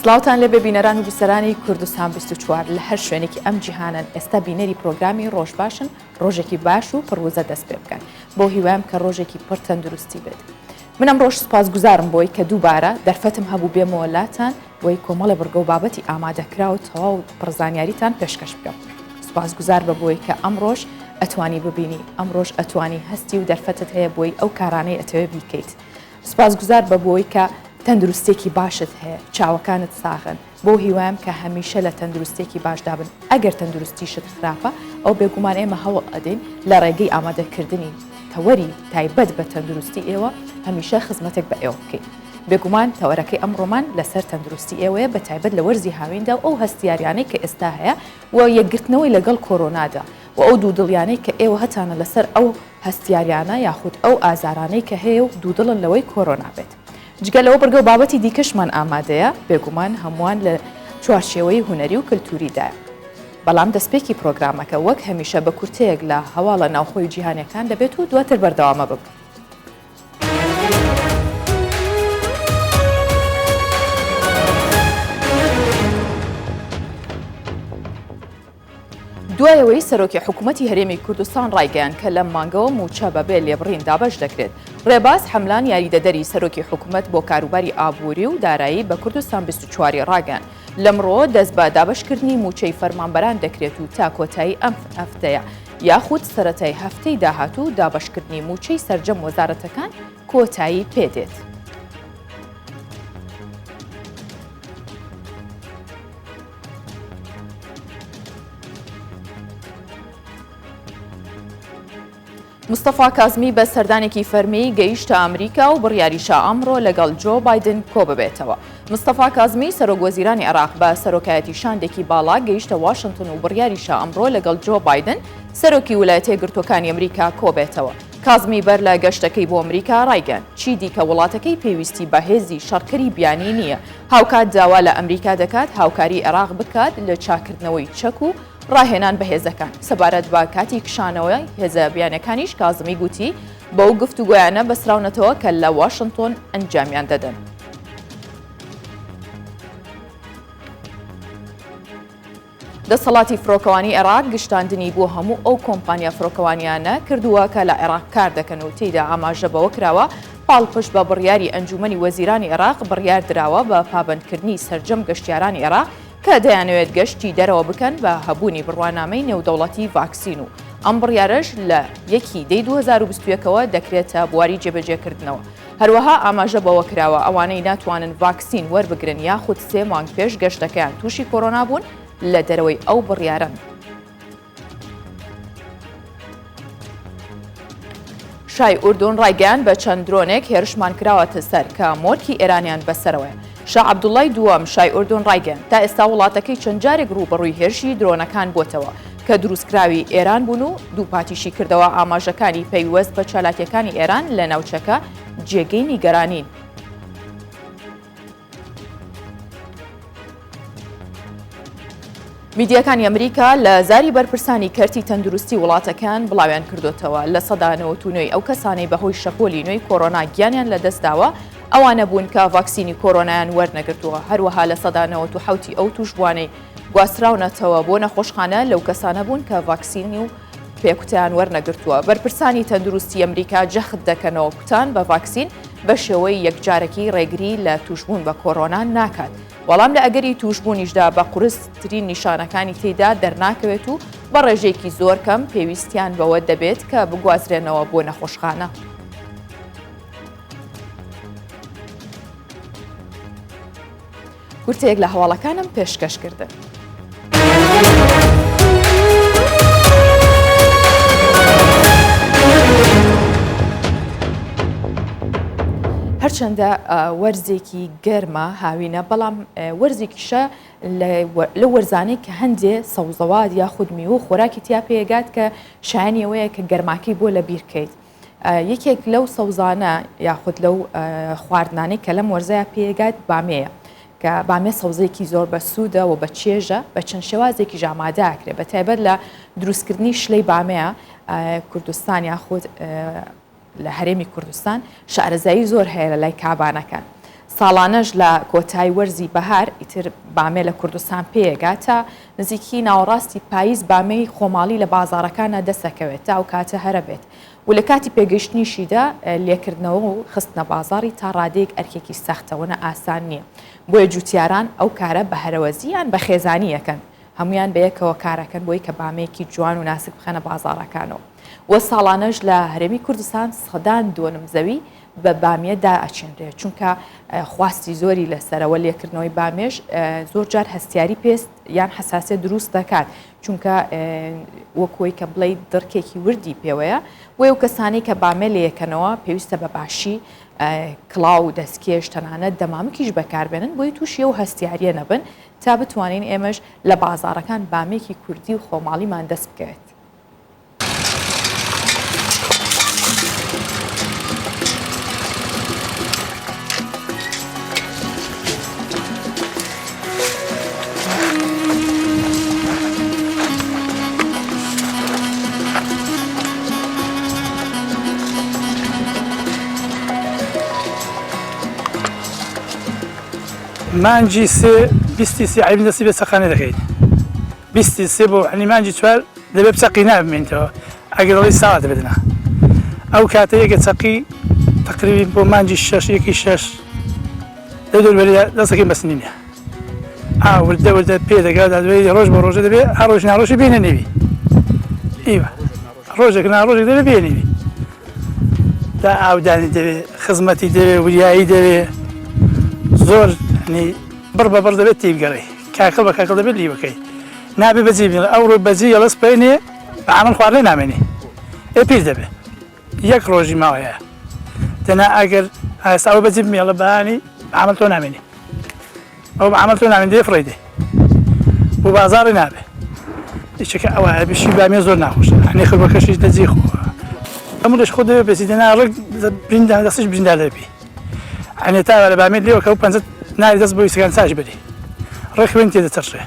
سلااوان لێ ببینەران و بیسەرانی کوردستان 24 لە هەر شوێنێکی ئەم جیهانن ئێستا بینەری پرۆگرامی ڕۆژ باشن ڕۆژێکی باش و پڕوزە دەست پێ بکەن بۆ هیوایم کە ڕۆژێکی پڕ تەندروستی بێت. منم ڕۆژ سوپاسگوزارم بۆی کە دووبارە دەرفەتم هەبوو بێمەوە لاتان بۆی کۆمەڵە بڕگە و بابەتی ئامادەکرا و تەواو پڕزانیاریتان پێشکەش بکەم. سوپاسگوزار بە بۆی کە ئەم ڕۆژ ئەتوانی ببینی، ئەم ڕۆژ ئەتوانی هەستی و دەرفەتت هەیە بۆی ئەو کارانەی ئەتەوێ بیکەیت. سوپاسگوزار بە بۆی کە تەندروستێکی باشت هەیە، چاوەکانت ساغن، بۆ هیوایم کە هەمیشە لە تەندروستێکی باشدا بن. ئەگەر تەندروستیشت خراپە ئەو بێگومان ئێمە هەوڵ ئەدەین لە ڕێگەی ئامادەکردنی تەوەری تایبەت بە تەندروستی ئێوە هەمیشە خزمەتێک بە ئێوە بکەین. بێگومان تەوەرەکەی ئەمڕۆمان لەسەر تەندروستی ئێوەیە بە تایبەت لە وەرزی هاویندا و ئەو هەستیاریانەی کە ئێستا هەیە و یەکگرتنەوەی لەگەڵ کۆرۆنادا و ئەو دوودڵیانەی کە ئێوە هەتانە لەسەر ئەو هەستیاریانە یاخود ئەو ئازارانەی کە هەیە و دوودڵن لەوەی کۆرۆنا بێت. جگەلەوە بڕگە و بابەتی دیکەشمان ئامادەیە، بێگومان هەمووان لە چوارچێوەی هونەری و کللتوریدایە. بەڵام دەستپێکی پرۆگرامەکە وەک هەمیشە بە کورتەیەک لە هەواڵە ناوخۆی جیهانیەکان دەبێت و دواتر بەردەوامە ببن. دوایەوەی سەرۆکی حکوومەتی هەرێمی کوردستان ڕایگەیان کە لەم مانگەوە موچە بەبێ لێبڕین دابەش دەکرێت. ڕێباز حەملان یاریدەدەری سەرۆکی حکوومەت بۆ کاروباری ئابووری و دارایی بە کوردستان 24 ڕاگەیان. لەمڕۆ دەست بە دابەشکردنی موچەی فەرمانبەران دەکرێت و تا کۆتایی ئەم هەفتەیە یاخود سەرەتای هەفتەی داهاتوو دابەشکردنی موچەی سەرجەم وەزارەتەکان کۆتایی پێدێت. مستەفا کازمی بە سەردانێکی فەرمی گەیشتە ئەمریکا و بڕیاریشە ئەمڕۆ لەگەڵ جۆ بایدن کۆ ببێتەوە. مستەفا کازمی سەرۆکوەزیرانی عێراق بە سەرۆکایەتی شاندێکی باڵا گەیشتە واشنگتن و بڕیاریشە ئەمڕۆ لەگەڵ جۆ بایدن سەرۆکی ویلایەتە یەکگرتووەکانی ئەمریکا کۆ بێتەوە. کازمی بەر لە گەشتەکەی بۆ ئەمریکا ڕایگەن چی دیکە وڵاتەکەی پێویستی بە هێزی شەڕکەری بیانی نییە. هاوکات داوا لە ئەمریکا دەکات هاوکاری عێراق بکات لە چاکردنەوەی چەک و ڕاهێنان بەهێزەکان. سەبارەت بە کاتی کشانەوەی هێزە بیانەکانیش کازمی گوتی بەو گفتوگۆیانە بەسراونەتەوە کە لە واشنگتن ئەنجامیان دەدەن. دەسەڵاتی فڕۆکەوانی عێراق گشتاندنی بۆ هەموو ئەو کۆمپانیا فڕۆکەوانیانە کردووە کە لە عێراق کار دەکەن و تێیدا ئاماژە بەوە کراوە پاڵپشت بە بڕیاری ئەنجومەنی وەزیرانی عێراق بڕیار درراوە بە پابندکردنی سەرجەم گەشتیارانی عێراق کە دەیانەوێت گەشتی دەرەوە بکەن بە هەبوونی بڕوانامەی نێودەوڵەتی ڤاکسین و ئەم بڕیارەش لە 1/2021ەوە دەکرێتە بواری جێبەجێکردنەوە. هەروەها ئاماژە بەوە کراوە ئەوانەی ناتوانن ڤاکسین وەربگرن یاخود 3 مانگ پێش گەشتەکەیان تووشی کۆرۆنا بوون لە دەرەوەی ئەو بڕیارن. شای ئوردون ڕایگەیان بە چەند درۆنێک هێرشمان کراوەتە سەر کە مۆرکی ئێرانیان بەسەرەوەی. شا عەبدوڵای دووەم شای ئوردون ڕایگەیان تا ئێستا وڵاتەکەی چەند جارێک ڕوبەڕووی هێرشی درۆنەکان بۆتەوە کە دروستکراوی ئێران بوون و دووپاتیشی کردەوە ئاماژەکانی پەیوەست بە چالاکیەکانی ئێران لە ناوچەکە جێگەی نیگەرانین. میدیەکانی ئەمریکا لە زاری بەرپرسانی کەرتی تەندروستی وڵاتەکان بڵاویان کردوتەوە لە سەدا 99 ئەو کەسانەی بەهۆی شەپۆلی نوێی کۆرۆنا گیانیان لەدەستداوە ئەوانە بوون کە ڤاکسینی کۆرۆنایان وەرنەگرتووە. هەروەها لە سەدا 97 ئەو توشبوانەی گواستراونەتەوە بۆ نەخۆشخانە لەو کەسانە بوون کە ڤاکسینی و پێکوتیان وەرنەگرتووە. بەرپرسانی تەندروستی ئەمریکا جەخت دەکەنەوە کوتان بە ڤاکسین بە شێوەی یەکجارەکی ڕێگری لە توشبوون بە کۆرۆنا ناکات. بەڵام لە ئەگەری توشبوونیشدا بە قورستترین نیشانەکانی تێدا دەرناکەوێت و بە ڕێژێکی زۆر کەم پێویستیان بەوە دەبێت کە بگوازرێنەوە بۆ نەخۆشخانە. کورتەیەک لە هەواڵەکانم پێشکەشکردن. هەرچەندە وەرزێکی گەرمە هاوینە بەڵام وەرزێکیشە لە وەرزانەی کە هەندێ سەوزەوات یاخود میوە و خۆراکی تیا پێگات کە شایانیەوەیە کە گەرماکەی بۆ لە بیرکەیت. یەکێک لەو سەوزانە یاخود لەو خواردنانەی کە لەم وەرزەیە پێگات بامەیە کە بامێ سەوزەیەکی زۆر بە سوودە و بە چێژە بە چەند شێوازێکی ژامادەکرێت بە تایبەت لە دروستکردنی شلەی بامەیە کوردستان یاخود لە هەرێمی کوردستان شارەزایی زۆر هەیە لە لای کابانەکان. ساڵانەش لە کۆتایی وەرزی بەهار ئیتر بامێ لە کوردستان پێگات تا نزیکی ناوەڕاستی پاییز بامەی خۆماڵی لە بازارەکانە دەسەکەوێت تا ئەو کاتە هەرە بێت و لە کاتی پێگەشتنیشیدا لێکردنەوە و خستنە بازاری تا ڕادەیەک ئەرکێکی سەختەوەنە ئاسان نییە بۆیە جوتیاران ئەو کارە بە هەرەوەزیان بە خێزانی یەکەن هەمویان بەیەکەوە کارەکەن بۆی کە بامەیەکی جوان و ناسک بخەنە بازارەکانەوە وە ساڵانەش لە هەرێمی کوردستان سەدان دۆنم زەوی بە بامێدا ئەچێنرێت چونکە خواستی زۆری لەسەرەوە لێکردنەوەی بامێش زۆر جار هەستیاری پێست یان حساسیت دروست دەکات چونکە وەکۆی کە بڵێ دڕکێکی وردی پێوەیە وێ و کەسانی کە بامێ لەیەکەنەوە پێویستە بە باشی کڵاو و دەستکێش تەنانەت دەمامکیش بەکاربێنن بۆی تووشیە و هەستیاریە نەبن تا بتوانین ئێمەش لە بازارەکان بامێکی کوردی و خۆماڵیمان دەست بکەوێت. مانجی سێ 23 عیب دەستی بێ سەقانە دەکەین 23 بۆ عنی مانجی چوار دەبێ بچەقی نابمێنیتەوە ئەگەر دەڵی ساڵات دەبێتنا ئەو کاتە یەکە چەقی تقریبی بۆ مانجی 6 یەکی 6 دەبێت دەستەکەی بەسنینە وردە وردە پێ دەگات دوێ ڕۆژ بۆ ڕۆژە دەبێت هەر ڕۆژ ناڕۆژی بێنە نێوی ئیوە ڕۆژێک ناڕۆژێک دەبێت بێنێوی دا ئاودانی دەبێت خزمەتی دەبێت وریایی دەبێت زۆر بڕ بە بڕ دەبێت تێبگەڕی کاکەڵ بە کاکەڵ دەبێت لیوەکەی نابێ بەجێ بێنێ ئەو ڕۆی بەجێ یەڵەس بێنێ بە عەمەڵ خواردنی نامێنێ پیر دەبێت یەک ڕۆژی ماوەیە دەنا ئەگەر ئێستا ئەوە بەجێ بمێڵە بەهانی عەمەڵ تۆ نامێنێ ئەو بە عەمەڵ تۆ نامێن دێ فڕێ دێ بۆ بازاڕی نابێ هیچەکە ئەوە بشی بامێ زۆر ناخۆشە هەنێ خەڵبەکەشیش دەجێ خۆ هەموو لەش خۆ دەبێت بێسی دەنا ڕێک دەستش بریندار دەبێ هەنێ تا لە بامێت لێوە کە ئەو پەنجەت ناری دەست بۆ ویسەکان چاش بەری ڕێک خوێن تێدەچەرشێ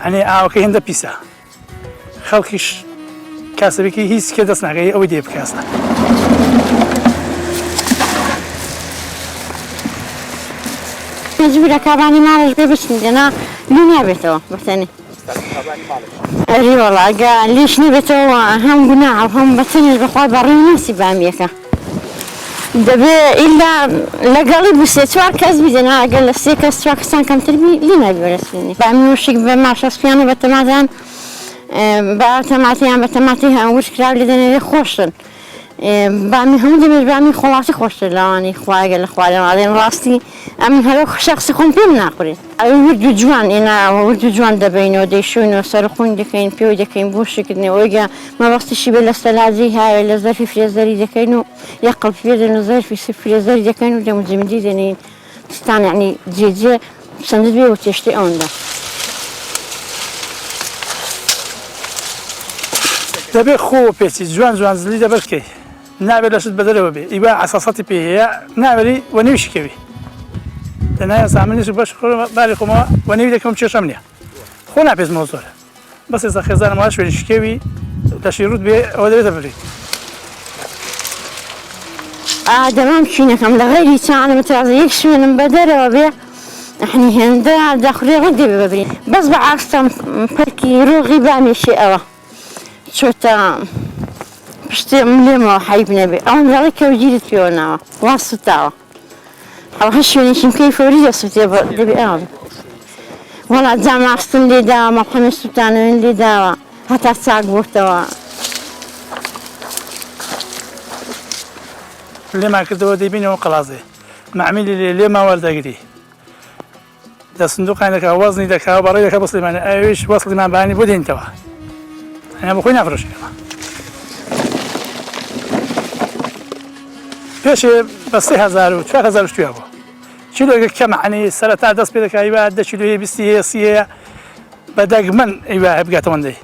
هەنێ ئاوەکەی هێندە پیسە خەڵکیش کاسەبێکی هیچ کێ دەست ناکەی ئەوەی دێ بکاسە مجبورە کابانی ماڵش بێ بچین دێنا لێ نابێتەوە بەتەنێ ئەری وەڵا ئەگە لێش نەبێتەوە هەم گوناح هەم بەتەنێش بەخوا بەڕێی ناسی بامیەکە دەبێ ئیلا لەگەڵی بوسێ چوار کەس بیدەنا ئەگەر لە سێ کەس چوار کەسان کەمتر بی لێ نابێ بەرەسێنێ بامی وشک بە ماشەسپیان و بە تەماتیان بە تەماتیان بە تەماتی هەنگوش کراو لێ دەنێرێ خۆشن بامی هەموو دەبێت بامی خۆڵاتی خۆشتر لەوانی خواگە لە خوارەوەڵێن ڕاستی ئەمن هەرە شخصی خۆم پێم ناخورێت ئەو ورد و جوان ئێناوە ورد و جوان دەبینەوە دەیشوینەوە سەرخۆین دەکەین پێوە دەکەین بۆ شکردنەوە ئەوگە مەبەستیشی بێت لە سەلاجی هاوێ لە زەرفی فرێزەری دەکەین و یەک قەڵپ پێدەن و زەرفی فرێزەری دەکەین و دەموجمدی دەنین ستان یعنی جێجێ سندت بێ و تێشتی ئەوەندە دەبێت خۆ پێچی جوان جوان زلی دەبەرکەی نابێت لەشت بەدەرەوە بێ ئیبا عساسەتی پێ هەیە نابێری وەنێویشکەوی دەنایە سامنیش بەش باری خۆمەوە وەنێوی دەکەم کێشەم نییە خۆ ناپێزمەوە زۆرە بەس ئێستا خێزانەوە شوێنی شکێوی دەشی ڕوت بێ ئەوە دەبێتە بڕی دەمام چینەکەم لە غەیری چانم تازە یەک شوێنم بەدەرەوە بێ ئەحنی هێندە داخوری ڕێک دەبێ ببرین بەس بە ئاستەم پەرکی ڕۆغی بامێشی ئەوە چۆتە پشتێم لێمەوە حەیب نەبێ ئەوەن دەڵی کەوگیرت پێوە ناوە وا سوتاوە ئەو هەر شوێنێکیم کەی فەوری دەسووتێ دەبێ ئەوە وەڵا جام ئاستن لێداوە مەڵحەمێ سوتانەوێن لێداوە هەتا چاک بۆتەوە لێمان کردەوە دەیبینەوە قەڵازێ معمیلی لێما وەردەگری دەسندوقان دەکا وەزنی دەکا بەڕێ دەکا بە سلێمانە ئەویش وەسڵیمان بانی بۆ دێنیتەوە هەنا بە خۆی نافرۆشێتەوە پێشێ بە 3000 و 4000 شتوێ بوو چیلۆگە کەم عنی سەرەتا دەست پێ دەکا ئیوا 10 کیلۆیە 20 هەیە 30 هەیە بە دەگمەن ئیوا بگاتەوەندەی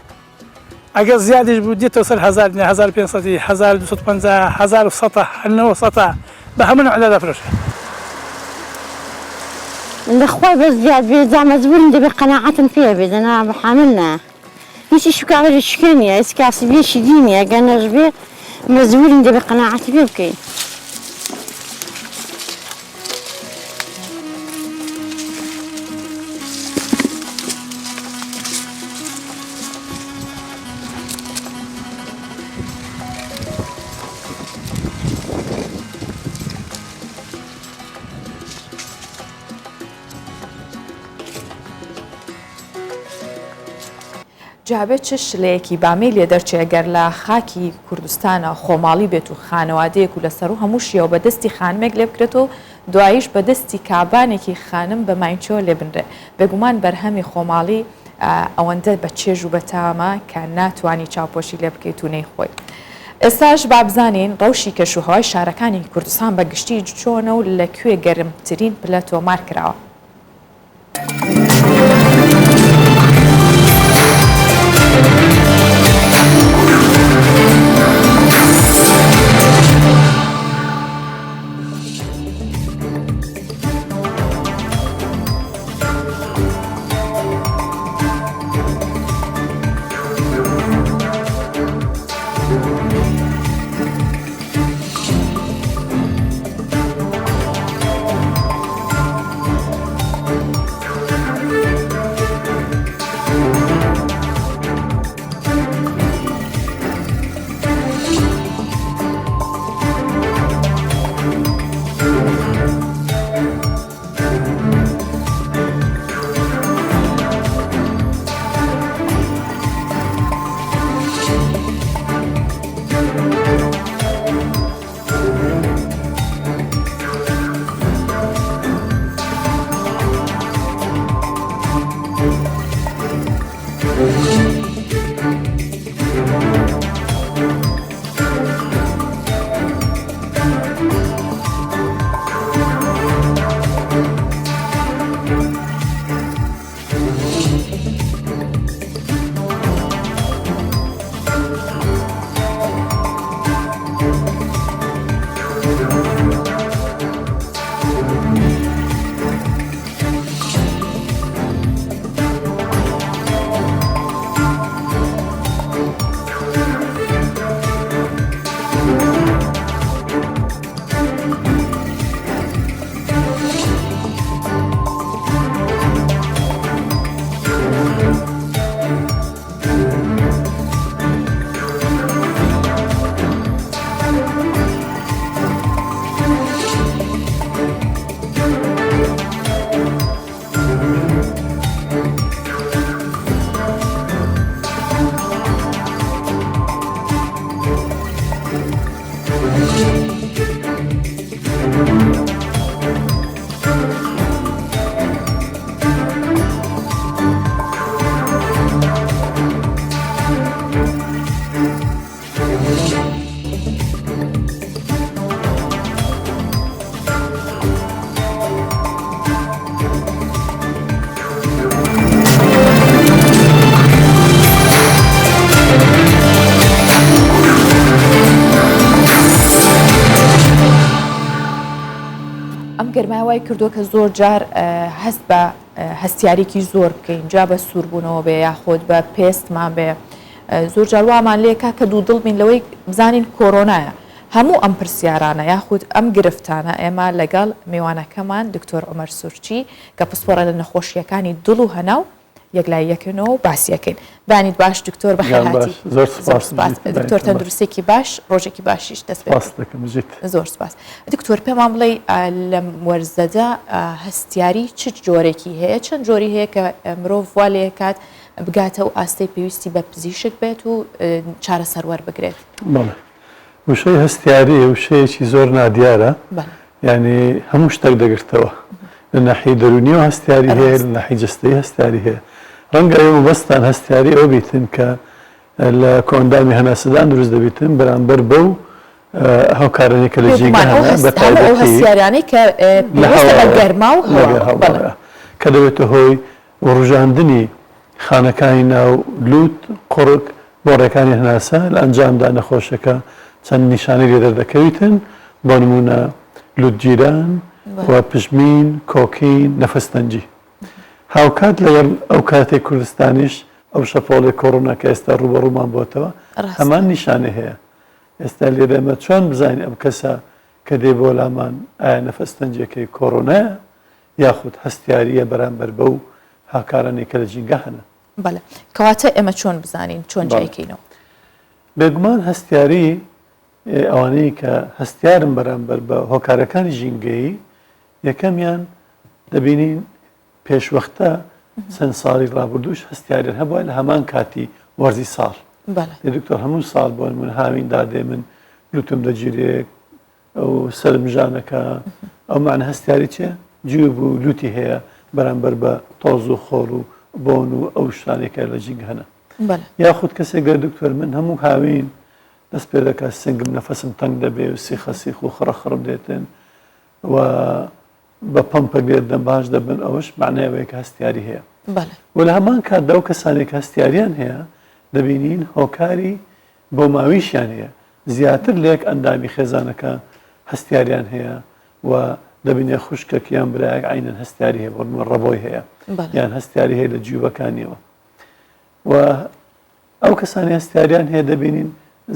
ئەگەر زیادیش بوو دێتەوە سەر 1000 1500 1250 1900 900 بە هەموو نوع دەفرۆشێ لەخوای بەس زیاد بێ جا مەجبورین دەبێ قەناعەتم پێ بێ دەنا بە حامل نایە هیچی شکاوەری شکێ نییە هیچ کاسبێشی دی نییە گەنەش بێ مەجبورین دەبێ قەناعەتی پێ بکەین جابێت چ شلەیەکی بامی لێ دەرچێ گەر لە خاکی کوردستانە خۆماڵی بێت و خانەوادەیەک و لەسەر و هەموو شیەوە بەدەستی خانمێک لێ بکرێت و دواییش بەدەستی کابانێکی خانم بە ماینچۆ لێ بنرێ بێگومان بەرهەمی خۆماڵی ئەوەندە بە چێژ و بەتامە کە ناتوانانی چاوپۆشی لێ بکەیت و نەیخۆی. ئێستاش بابزانین ڕەوشی کەشوهەوای شارەکانی کوردستان بە گشتی چۆنە و لەکوێ گەرمترین پلە تۆمار کراوە. گەرماوای کردووە کە زۆر جار هەست بە هەستیارێکی زۆر بکەین جا بە سووربوونەوە بێ یاخۆت بە پێستمان بێ زۆر جار وامان لێکا کە دوو دڵ بین لەوەی بزانین کۆرۆنایە هەموو ئەم پرسیارانە یاخود ئەم گرفتانە ئێمە لەگەڵ میوانەکەمان دکتۆر عومەر سورچی کە پسپۆرە لە نەخۆشیەکانی دڵ و هەناو یەکلایەکەنەوە و باسیەکەین بانیت باش دکتۆر بەخێراتی دکتۆر تەندروستێکی باش ڕۆژێکی باشیش دەست زۆر سپاس دکتۆر پێمان بڵێ لەم وەرزەدا هەستیاری چ جۆرێکی هەیە چەند جۆری هەیە کە مرۆڤ وا لێ کات بگاتە و ئاستەی پێویستی بە پزیشک بێت و چارەسەر وەربگرێت وشەی هەستیاری وشەیەکی زۆر نادیارە یعنی هەموو شتێک دەگرتەوە لە ناحیەی دەرونیەوە هەستیاری هەیە لە ناحیەی جەستەیی هەستیاری هەیە ڕەنگە ئێوە بەستان هەستیاری ئەوە بیتن کە لە کۆندامی هەناسەدان دروست دەبیتن بەرامبەر بەو هاوکارانەی کە لە جێگا هەیە بە تایبەتی هەستیارانەی کە پێویستە بە گەرما و هەوا کە دەبێتە هۆی ڕژاندنی خانەکانی ناو لووت قوڕک بۆ ڕێکانی هەناسە لە ئەنجامدا نەخۆشەکە چەند نیشانەی لێ دەردەکەویتن بۆ نمونە لووتگیران و پشمین کۆکین نەفەستەنجی هاوکات لەگەڵ ئەو کاتێک کوردستانیش ئەو شەپۆڵی کۆڕۆنا کە ئێستا ڕوبەڕوومان بۆتەوە هەمان نیشانە هەیە ئێستا لێرە ئێمە چۆن بزانین ئەم کەسە کە دێ بۆ لامان ئایا نەفەستەنجەکەی کۆڕۆنایە یاخود هەستیاریە بەرامبەر بەو هاکارانێک کە لە جینگە هەنە بەڵێ کەواتە ئێمە چۆن بزانین چۆن جێکەینەوە بێگومان هەستیاری ئەوانەی کە هەستیارن بەرامبەر بە هۆکارەکانی ژینگەیی یەکەمیان دەبینین پێشوەختە چەند ساڵی ڕابردووش هەستیاریان هەبووە لە هەمان کاتی وەرزی ساڵ دکتۆر هەموو ساڵ بۆن من هاوین دادێ من لوتم دەگیرێک ئەو سەرمژانەکە ئەو معنە هەستیاری چێ جوێ بوو لوتی هەیە بەرامبەر بە تۆز و خۆر و بۆن و ئەو شتانێکە لە جینگ هەنە یاخود کەسێک گە دکتۆر من هەموو هاوین دەست پێ دەکات سنگم نەفەسم تەنگ دەبێ و سیخەسیخ و خڕەخڕم دێتن و بە پەمپەک لێت دەم باش دەبن ئەوش معنایەوەیە کە هەستیاری هەیە و لە هەمان کاتدا و کەسانێک هەستیاریان هەیە دەبینین هۆکاری بۆ ماویشیان هەیە زیاتر لێک ئەندامی خێزانەکە هەستیاریان هەیە و دەبینێ خوشکەکیان برایەک عینەن هەستیاری هەیە بۆ ڕەبۆی هەیە یان هەستیاری هەیە لە جیوبەکانیەوە و ئەو کەسانی هەستیاریان هەیە دەبینین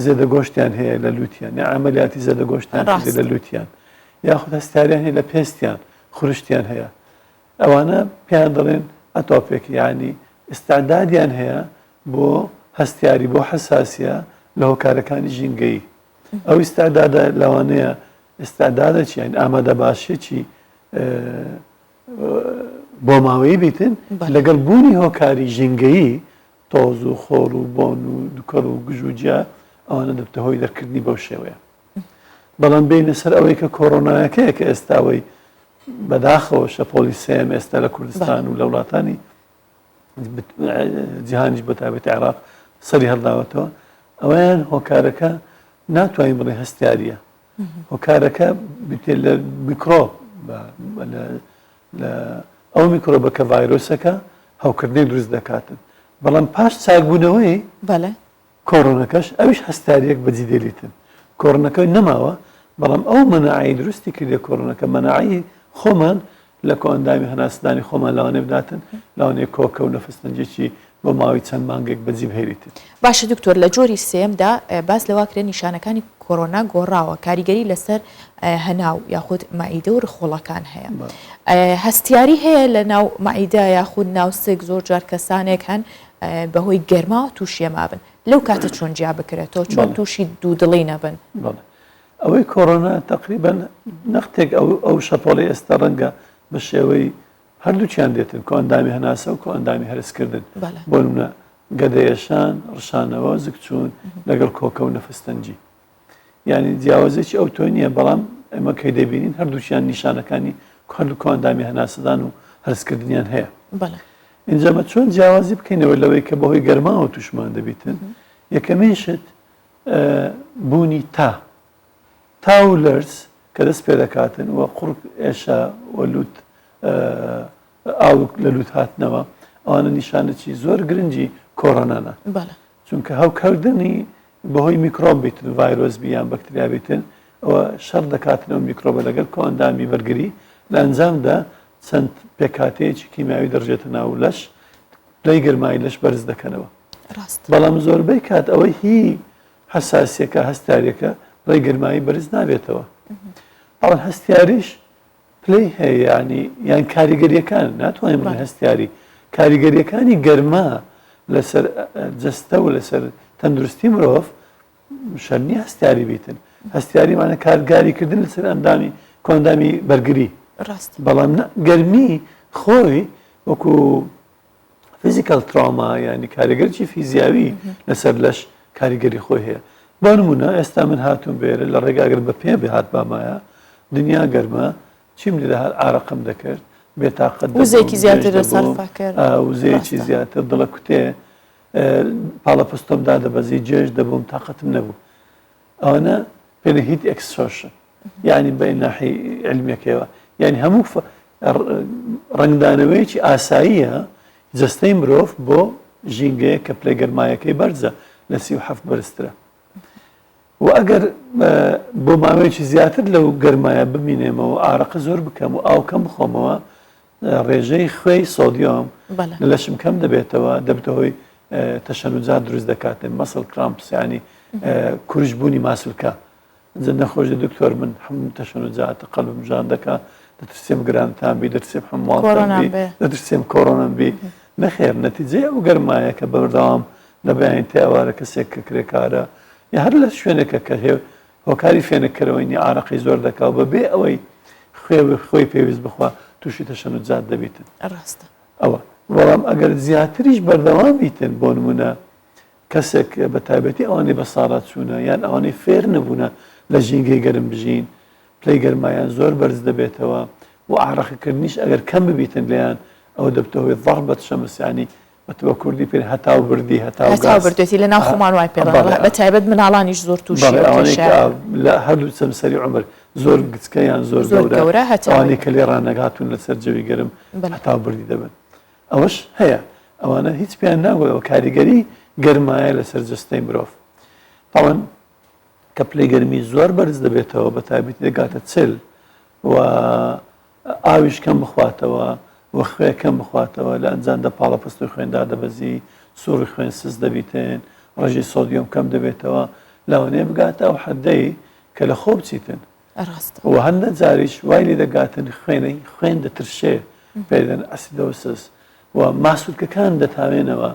زێدە گۆشتیان هەیە لە لووتیان یا عملیاتی زێدە گۆشتیان لە لووتیان یاخود هەستیاریان هەیە لە پێستیان خورشتیان هەیە ئەوانە پێیان دەڵێن ئەتۆپێکی یانی ئستعدادیان هەیە بۆ هەستیاری بۆ حساسیە لە هۆکارەکانی ژینگەی ئەو ئستعدادە لەوانەیە ئستعدادە چی یان ئامادە باشێکی بۆ ماوەیی بیتن لەگەڵ بوونی هۆکاری ژینگەیی تۆز و خۆر و بۆن و دوکەڵ و گژوجیا ئەوانە دەبتە هۆی دەرکردنی بەو شێوەیە بەڵام بینە سەر ئەوەی کە کۆڕۆنایەکەیە کە ئێستاوەی بەداخەوە شەپۆلی سێم ئێستا لە کوردستان و لە وڵاتانی جیهانیش بە تایبەتی عێراق سەری هەڵداوەتەوە ئەویان هۆکارەکە ناتوانین بڵێ هەستیاریە هۆکارەکە بتێ لە میکرۆب لە ئەو میکرۆبە کە ڤایرۆسەکە هەوکردنی دروست دەکاتن بەڵام پاش چاکبوونەوەی کۆڕۆنەکەش ئەویش هەستاریەک بەجی دێلیتن کۆڕنەکەی نەماوە بەڵام ئەو مەناعی دروستی کردێ کۆڕنەکە مەناعی خۆمان لە کۆئەندامی هەناسدانی خۆمان لەوانێ بداتن لەوانەیە کۆکە و نەفەستەنجێکی بۆ ماوەی چەند مانگێک بەجی بهێریتن باشە دکتۆر لە جۆری سێمدا باس لەوا کرێ نیشانەکانی کۆڕۆنا گۆڕاوە کاریگەری لەسەر هەناو یاخود مائیدە و ڕخۆڵەکان هەیە هەستیاری هەیە لە ناو مائیدە یاخود ناوسێک زۆر جار کەسانێک هەن بەهۆی گەرما و تووشیە مابن لەو کاتە چۆن جیا بکرێتەوە چۆن تووشی دوودڵی نەبن ئەوەی کۆڕۆنا تقریبا نەختێک ئەو شەپۆڵی ئێستا ڕەنگە بە شێوەی هەردووچیان دێتن کۆئەندامی هەناسە و کۆئەندامی هەرسکردن بۆ نمونە گەدەیەشان ڕشانەوە زگچوون لەگەڵ کۆکە و نەفستەنجی یعنی جیاوازێکی ئەو تۆ نییە بەڵام ئێمە کەی دەبینین هەردووچیان نیشانەکانی هەردوو کۆئەندامی هەناسەدان و هەرسکردنیان هەیە اینجامە چۆن جیاوازی بکەینەوە لەوەی کە بەهۆی گەرماوە تووشمان دەبیتن یەکەمین شت بوونی تا و لەرز کە دەست پێ دەکاتن و قوڕک ئێشە وەلووت ئاو لە لووت هاتنەوە ئەوانە نیشانەی زۆر گرنگی کۆڕۆنانە چونکە هەوکردنی بەهۆی میکرۆب بیتن ڤایرۆس بیان بەکتریا بیتن ئەوە شەڕ دەکاتنەوە میکرۆبە لەگەڵ کۆئەندامی بەرگری لە ئەنجامدا چەند پێکاتەیەکی کیمیاوی دەڕژێتە ناو لەش لای گەرمایی لەش بەرز دەکەنەوە بەڵام زۆربەی کات ئەوەی هی حساسیەکە هەستاریەکە ڕێی گەرمایی بەرز نابێتەوە ئەوەن هەستیاریش پلەی هەیە ینی یان کاریگەریەکان ناتوانین بڵێ هەستیاری کاریگەریەکانی گەرما لەسەر جەستە و لەسەر تەندروستی مرۆڤ شەرنی هەستیاری بیتن هەستیاریمانە کارگاریکردن لەسەر ئەندامی کۆئەندامی بەرگری بەڵام گەرمی خۆی وەکو فیزیکال تراما ینی کاریگەرکی فیزیاوی لەسەر لەش کاریگەری خۆی هەیە بۆ نمونە ئێستا من هاتووم بێرە لە ڕێگاگەر بە پێ بێ هات بامایە دنیا گەرمە چیم لێ دەهات ئارەقم دەکرد بێتاقەت وزێکی زیاتر لەسەرفا کرد وزەیەکی زیاتر دڵە کوتێ پاڵە پستۆمدا دەبەزی جێش دەبووم تااقەتم نەبوو ئەوانە پێنە هیت ئەکسۆشن یعنی بە ناحی علمیەکەوە یعنی هەموو ڕنگدانەوەیەکی ئاساییە جەستەی مرۆڤ بۆ ژینگەیە کە پلەی گەرمایەکەی بەرزە لە 37 بەرزترە و ئەگەر بۆ ماوەیەکی زیاتر لەو گەرمایە بمینێمەوە ئارەقە زۆر بکەم و ئاو کەم بخۆمەوە ڕێژەی خوێی سۆدیۆم لە لەشم کەم دەبێتەوە دەبتەوەی تەشەنوجات دروست دەکاتن مەسڵ کرامپس ینی کوژبوونی ماسولکە جە نەخۆشی دکتۆر من هەموو تەشەنوجات قەلبم ژان دەکات دەترسێم گرانتان بی دەترسێم هەموڵتان بی دەترسێم کۆڕۆنم بی نەخێر نەتیجەی ئەو گەرمایە کە بەردەوام لەبیان تێ ئەوارە کەسێک کە کرێکارە یا هەر لە شوێنێکە کە هێ هۆکاری فێنەکەرەوەی ئارەقی زۆر دەکاو بەبێ ئەوەی خۆی پێویست بخوا تووشی تەشەنوجات دەبیتن ڕاستە ئەوە بەڵام ئەگەر زیاتریش بەردەوام بیتن بۆ نمونە کەسێک بە تایبەتی ئەوانەی بە ساڵات چوونە یان ئەوانەی فێر نەبوونە لە ژینگەی گەرم بژین پلەی گەرمایان زۆر بەرز دەبێتەوە و عراقیکردنیش ئەگەر کەم ببیتن لەیان ئەو دەبتەوەی ضەربەت شەمسیانی بە کوردی پێ هەتاو بردی هەتاو بردێتی لە ناو خۆمان وای پێڵ بە تایبەت مناڵانیش زۆر تووشی لە هەردوو چەمسەری عمر زۆر گچکەیان زۆر گەورە هەتاوانی کە لێ ڕانەگاتون لەسەر جەوی گەرم هەتاو بردی دەبن ئەوەش هەیە ئەوانە هیچ پێیان ناگوێەوە کاریگەری گەرمایە لەسەر جستەی مرۆڤ تاوان کە پلەی گەرمی زۆر بەرز دەبێتەوە بە تایبەتی دەگاتە چل و ئاویش کەم بخواتەوە و خوێ کەم بخواتەوە لە ئەنجامدا پاڵەپستوی خوێندا دەبەزی سووڕی خوێن سز دەبیتن ڕژی سۆدیۆم کەم دەبێتەوە لەوانەیە بگاتە ئەو حەدەی کە لە خۆ بچیتن و هەندە جاریش وای لێ دەگاتن خوێن دەترشێ پێدەن ئەسیدەوە سس و ماسوولکەکان دەتاوێنەوە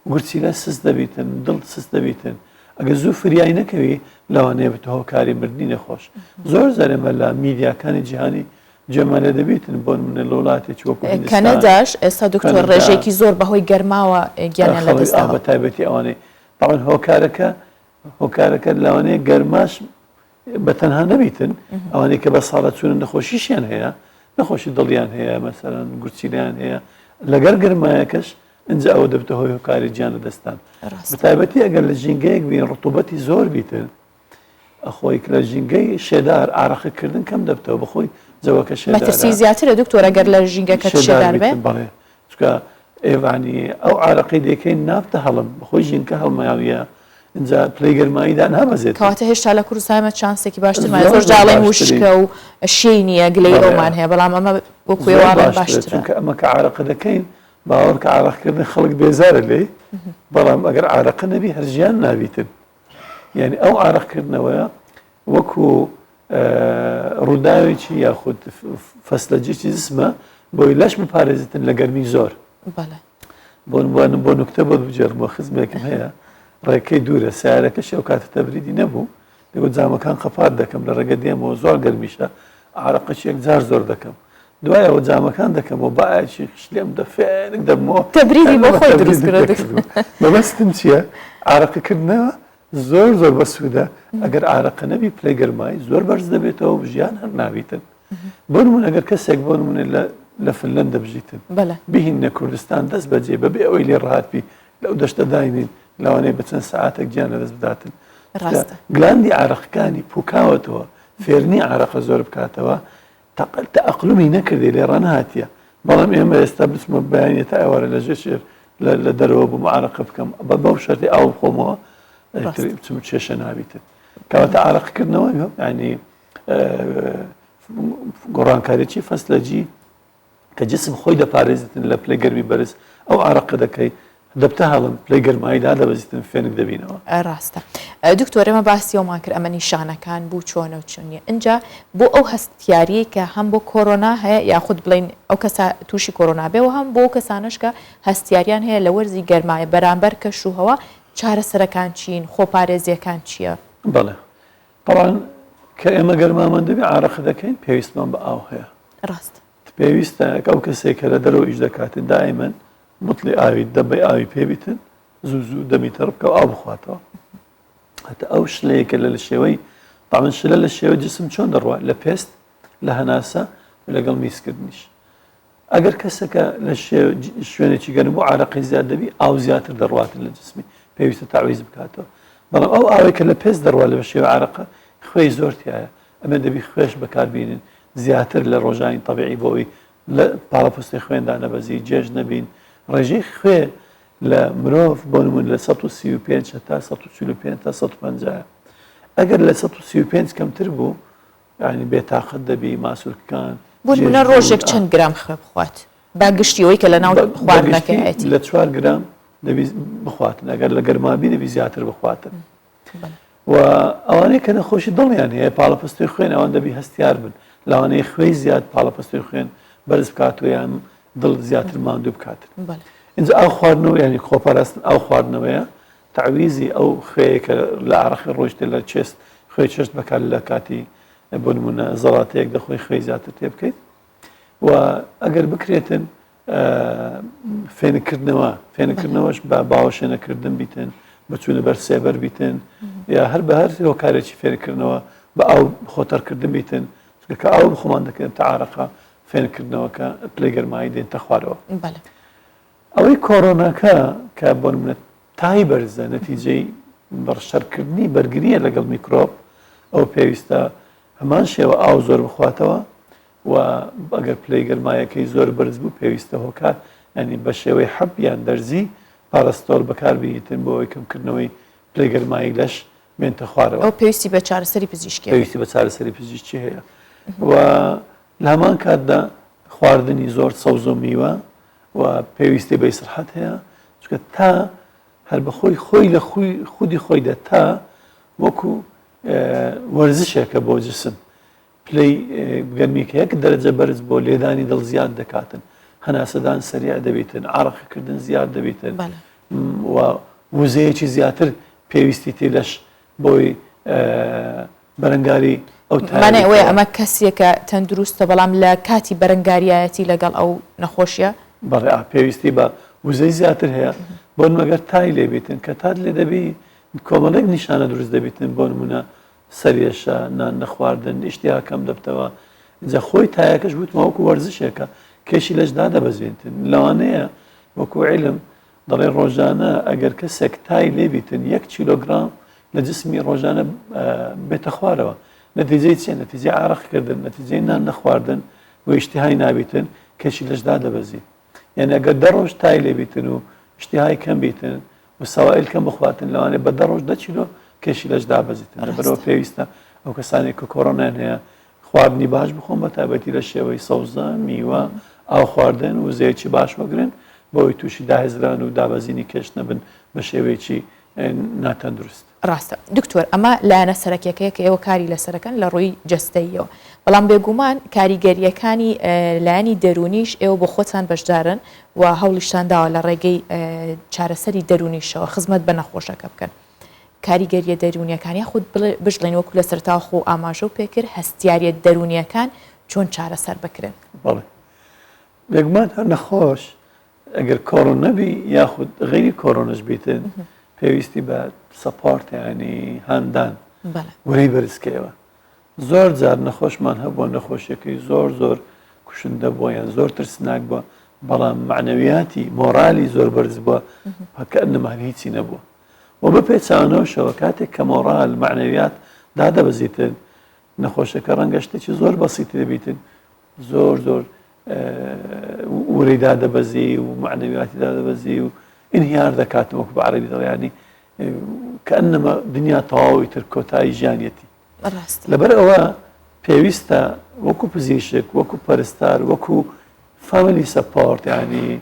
گورچیلە سس دەبیتن دڵ سس دەبیتن ئەگە زوو فریایی نەکەوی لەوانەیە بێت هۆکاری مردنی نەخۆش زۆر زارێمە لە میدیاکانی جیهانی جێمانە دەبیتن بۆ منە لە وڵاتێکی وەکو کەنەداش ئێستا دکتۆر ڕێژێکی زۆر بەهۆی گەرماوە گیانیان لەدەستا بە تایبەتی ئەوانەی تاوان هۆکارەکە لەوانەیە گەرماش بە تەنها نەبیتن ئەوانەی کە بە ساڵە چوونە نەخۆشیشیان هەیە نەخۆشی دڵیان هەیە مەسەرەن گورچیلیان هەیە لەگەر گەرمایەکەش اینجا ئەوە دەبتە هۆی هۆکاری گیان لەدەستان بە تایبەتی ئەگەر لە ژینگەیەک بین ڕتوبەتی زۆر بیتن ئەخۆی لە ژینگەی شێدار ئاڕەخەکردن کەم دەبتەوە بەخۆی جەوەکە شێدار مەترسی زیاترە دکتۆر ئەگەر لە ژینگەکە شێدار بێت بەڵێ چکە ئێوانی ئەو عارەقەی دەکەین نابتە هەڵم بەخۆی ژینکە هەڵمایاویە اینجا پلەی گەرماییدا نابەزێت کەواتە هێشتا لە کوردستانمە چانسێکی باشتر زۆر جاڵی وشکە و شەی نییە گلەی ئەومان هەیە بەڵام ئەمە بۆ کوێوانە باشترە چونکە ئەمە کە عارەقە دەکەین باوەڕ کە عارەقکردن خەڵک بێزارە لێ بەڵام ئەگەر عارەقە نەبی هەرژیان نابیتن یعنی ئەو عارەقکردنەوەیە وەکو ڕووداوێکی یاخود فەسلەجێکی جسمە بۆی لەش بپارێزتن لە گەرمی زۆر بۆ نوکتە بۆ بجێڕمەوە خزمێکم هەیە ڕێکەکەی دوورە سیارەکە شێو کاتە تەبریدی نەبوو دەگوت جامەکان قەپات دەکەم لە ڕێگە دێمەوە زۆر گەرمیشە عارەقەی یەک جار زۆر دەکەم دوایەوە جامەکان دەکەمەوە باەکی خشلێم دەفێنک دەبمەوە تەبریدی بۆ خۆی دروست بەبەستم چییە عارەقەکردنەوە زۆر زۆر بەسوودە ئەگەر عارەقە نەبی پلەی گەرمایی زۆر بەرز دەبێتەوە ژیان هەر نابیتن بۆ نمونە ئەگەر کەسێک بۆ نمونە لە فنلەند دەبژیتن بهینە کوردستان دەست بەجێ بەبێ ئەوەی لێ ڕاهاتبی لەو دەشتە داینین لەوانەیە بە چەند سەعاتێک گیان لەدەست بداتن گلاندی عارەقەکانی پوکاوەتەوە فێرنی عارەقە زۆر بکاتەوە تەعەقلومی نەکردی لێ ڕەنهاتیە بەڵام ئێمە ئێستا بچمە بەیانێت تا ئێوارە لە ژێر لە دەرەوە بووم عارەقە بکەم بەو شەرتی ئاو بخۆمەوە بچم کێشە نابیتن کەواتە عارەقکردنەوە ینی گۆڕانکاریی فەسلەجی کە جسم خۆی دەپارێزتن لە پلەی گەرمی بەرز ئەو عارەقە دەکەی دەبتە هەڵم پلەی گەرماییدا دەبەزیتن فێنک دەبینەوە ڕاستە دکتۆر ئێمە باسی ئەومان کرد ئەمە نیشانەکان بوو چۆنە و چۆنیە اینجا بۆ ئەو هەستیاریە کە هەم بۆ کۆرۆنا هەیە یاخود بڵین ئەو کەسا تووشی کۆرۆنا بێ و هەم بۆ کەسانش کە هەستیاریان هەیە لە وەرزی گەرمایە بەرامبەر کەش و هەوا چارەسەرەکان چین خۆپارێزیەکان چییە؟ بەڵێ بەڵام کە ئێمە گەرمامان دەبێ عارەقە دەکەین پێویستمان بە ئاو هەیە ڕاست پێویستە ئەو کەسێک کە لە دەرەوە ئیش دەکاتن دائیمەن مطلی ئاوی دەبێ ئاوی پێبیتن زوو دەمیتە ڕبکە و ئاو بخواتەوە هەتا ئەو شلەیەکە لە شێوەی تاوان شلە لە شێوە جسم چۆن دەڕوات لە پێست لە هەناسە لەگەڵ میسکردنیش ئەگەر کەسەکە لە شوێنێکی گەرم بۆ عارەقی زیاد دەبی ئاو زیاتر دەڕواتن لە جسمی پێویستە تعویز بکاتەوە بەڵام ئەو ئاوێکە لە پێست دەڕوات لە شێوە عارەقە خوێی زۆر تایە ئەمە دەبی خوێش بەکاربینن زیاتر لە ڕۆژانی تەبیعی بۆەوەی لە پاڵەپستی خوێندا نەبەزی جێژ نەبین ڕێژەی خوێ لە مرۆڤ بۆ نمونە لە 135 تا 145 تا 150 ئەگەر لە 135 کەمتر بوو ینی بێتاقەت دەبی ماسوولکەکان بۆ نمونە ڕۆژێک چەند گرام خوێ بخوات با گشتیەوەی کە لە ناو خواردنەکەیەتی لە 4 گرام دەبی بخواتن ئەگەر لە گەرمابی دەبی زیاتر بخواتن و ئەوانەیە کە نەخۆشی دڵیان هەیە پاڵەپستی خوێن ئەوان دەبی هەستیار بن لەوانەیە خوێی زیاد پاڵەپستی خوێن بەرز بکات و یان دڵ زیاتر ماندوو بکاتن اینجا ئەو خواردنەوە ینی خۆپاراستن ئەو خواردنەوەیە تعویزی ئەو خوێیە کە لە عارەقی ڕۆژتێ لە چێست خوێ چێشت بەکار لە کاتی بۆ نمونە زەڵاتەیەک دەخۆی خوێی زیاتر تێ بکەیت و ئەگەر بکرێتن فێنکردنەوەش بە باوەشێنەکردن بیتن بچوونە بەر سێبەر بیتن یا هەر بە هەر هۆکارێکی فێنکردنەوە بە ئاو خۆتەرکردن بیتن کە ئاو بخۆمان دەکەن تەعارەقا فێنکردنەوەکە پلەی گەرمایی دێنتە خوارەوە. ئەوەی کۆرۆناکە کە بۆ نمونە تای بەرزە نەتیجەی بەڕشەرکردنی بەرگریە لەگەڵ میکرۆب ئەو پێویستە هەمان شێوە ئاو زۆر بخواتەوە و ئەگەر پلەی گەرمایەکەی زۆر بەرز بوو پێویستە هۆکار ینی بە شێوەی حەب یان دەرزی پاراستۆل بەکاربیتن بۆ ئەوەی کەمکردنەوەی پلەی گەرمایی لەش بێنتە خوارەوە. ئەو پێویستی بە چارەسەری پزیشکی پێویستی بە چارەسەری پزیشکی هەیە و لە هەمان کاتدا خواردنی زۆر سەوز و میوە و پێویستی بە ئیسراحەت هەیە چونکە تا هەر بەخۆی خۆی لە خودی خۆیدا تا وەکو وەرزشێکە بۆ جسم پلەی گەرمیکە یەک دەرەجە بەرز بۆ لێدانی دڵ زیاد دەکاتن هەناسەدان سەریع دەبیتن عڕقیکردن زیاد دەبیتن و وزەیەکی زیاتر پێویستی تێ لەش بۆی بەرەنگاری ئەومانە ئەوەیە ئەمە کەسێکە تەندروستە بەڵام لە کاتی بەرەنگاریایەتی لەگەڵ ئەو نەخۆشیە بەڕێ پێویستی بە وزەی زیاتر هەیە بۆ مەگەر تای لێبیتن کە تات لێ دەبی کۆمەڵێک نیشانە دروست دەبیتن بۆ نمونە سەرێشە نان نەخواردن ئیشتیا کەم دەبتەوە جا خۆی تایەکەش وتمە وەکو وەرزشێکە کێشی لەشدا دەبەزێنتن لەوانەیە وەکو عیلم دەڵێ ڕۆژانە ئەگەر کەسێک تای لێبیتن 1 کیلۆگرام لە جسمی ڕۆژانە بێتە خوارەوە نەتیجەی چیە نەتیجەی عارەقکردن نەتیجەی نان نەخواردن و ئیشتیهای نابیتن کێشی لەشدا دەبەزی یعنی ئەگەر 10 ڕۆژ تای لێبیتن و ئیشتیهای کەم بیتن و سەوائل کەم بخواتن لەوانێ بە 10 ڕۆژ 10 کیلۆ کێشی لەشدا بەزیتن لەبەرەوە پێویستە ئەو کەسانێک کە کۆڕۆنایان هەیە خواردنی باش بخۆن بە تایبەتی لە شێوەی سەوزە میوە ئاو خواردن و وزەیەکی باش وەگرن بۆی تووشی داهێزران و دابەزینی کێش نەبن بە شێوەیەکی ناتەندروست. ڕاستە دکتۆر ئەمە لایەنە سەرەکیەکەیە کە ئێوە کاری لەسەرەکەن لە ڕووی جەستەییەوە بەڵام بێگومان کاریگەریەکانی لایەنی دەرونیش ئێوە بۆ خۆتان بەشدارن و هەوڵیشتان داوە لە ڕێگەی چارەسەری دەرونیشەوە خزمەت بە نەخۆشەکە بکەن. کاریگەریە دەرونیەکانی خودت بژڵێن وەکو لە سەرتا خۆ ئاماژە و پێکرد هەستیاریە دەرونیەکان چۆن چارەسەر بکرێن. بەڵێ بێگومان هەر نەخۆش ئەگەر کۆڕۆنەبی یاخود غەیری کۆڕۆنەش بیتن پێویستی بە سەپۆرت ینی هاندان وەرەی بەرزکەوە زۆر جار نەخۆشمان هەبووە نەخۆشیەکەی زۆر کوشندە بووە یان زۆر ترسناک بووە بەڵام معنەویاتی مۆرالی زۆر بەرز بووە هەکە نەمان هیچی نەبووە و بە پێچانەوەشەوە کاتێک کە مۆرال معنەویات دادەبەزیتن نەخۆشەکە ڕەنگە شتێکی زۆر بەسیتی دەبیتن زۆر وەرەی دادەبەزی و معنەویاتی دادەبەزی و انهیار دەکاتن وەکو بە عەرەبی دەڵێ کەئەنەمە دنیا تەواوی تر کۆتایی ژیانیەتی لەبەر ئەوە پێویستە وەکو پزیشک وەکو پەرستار وەکو فامیلی سەپۆرت ینی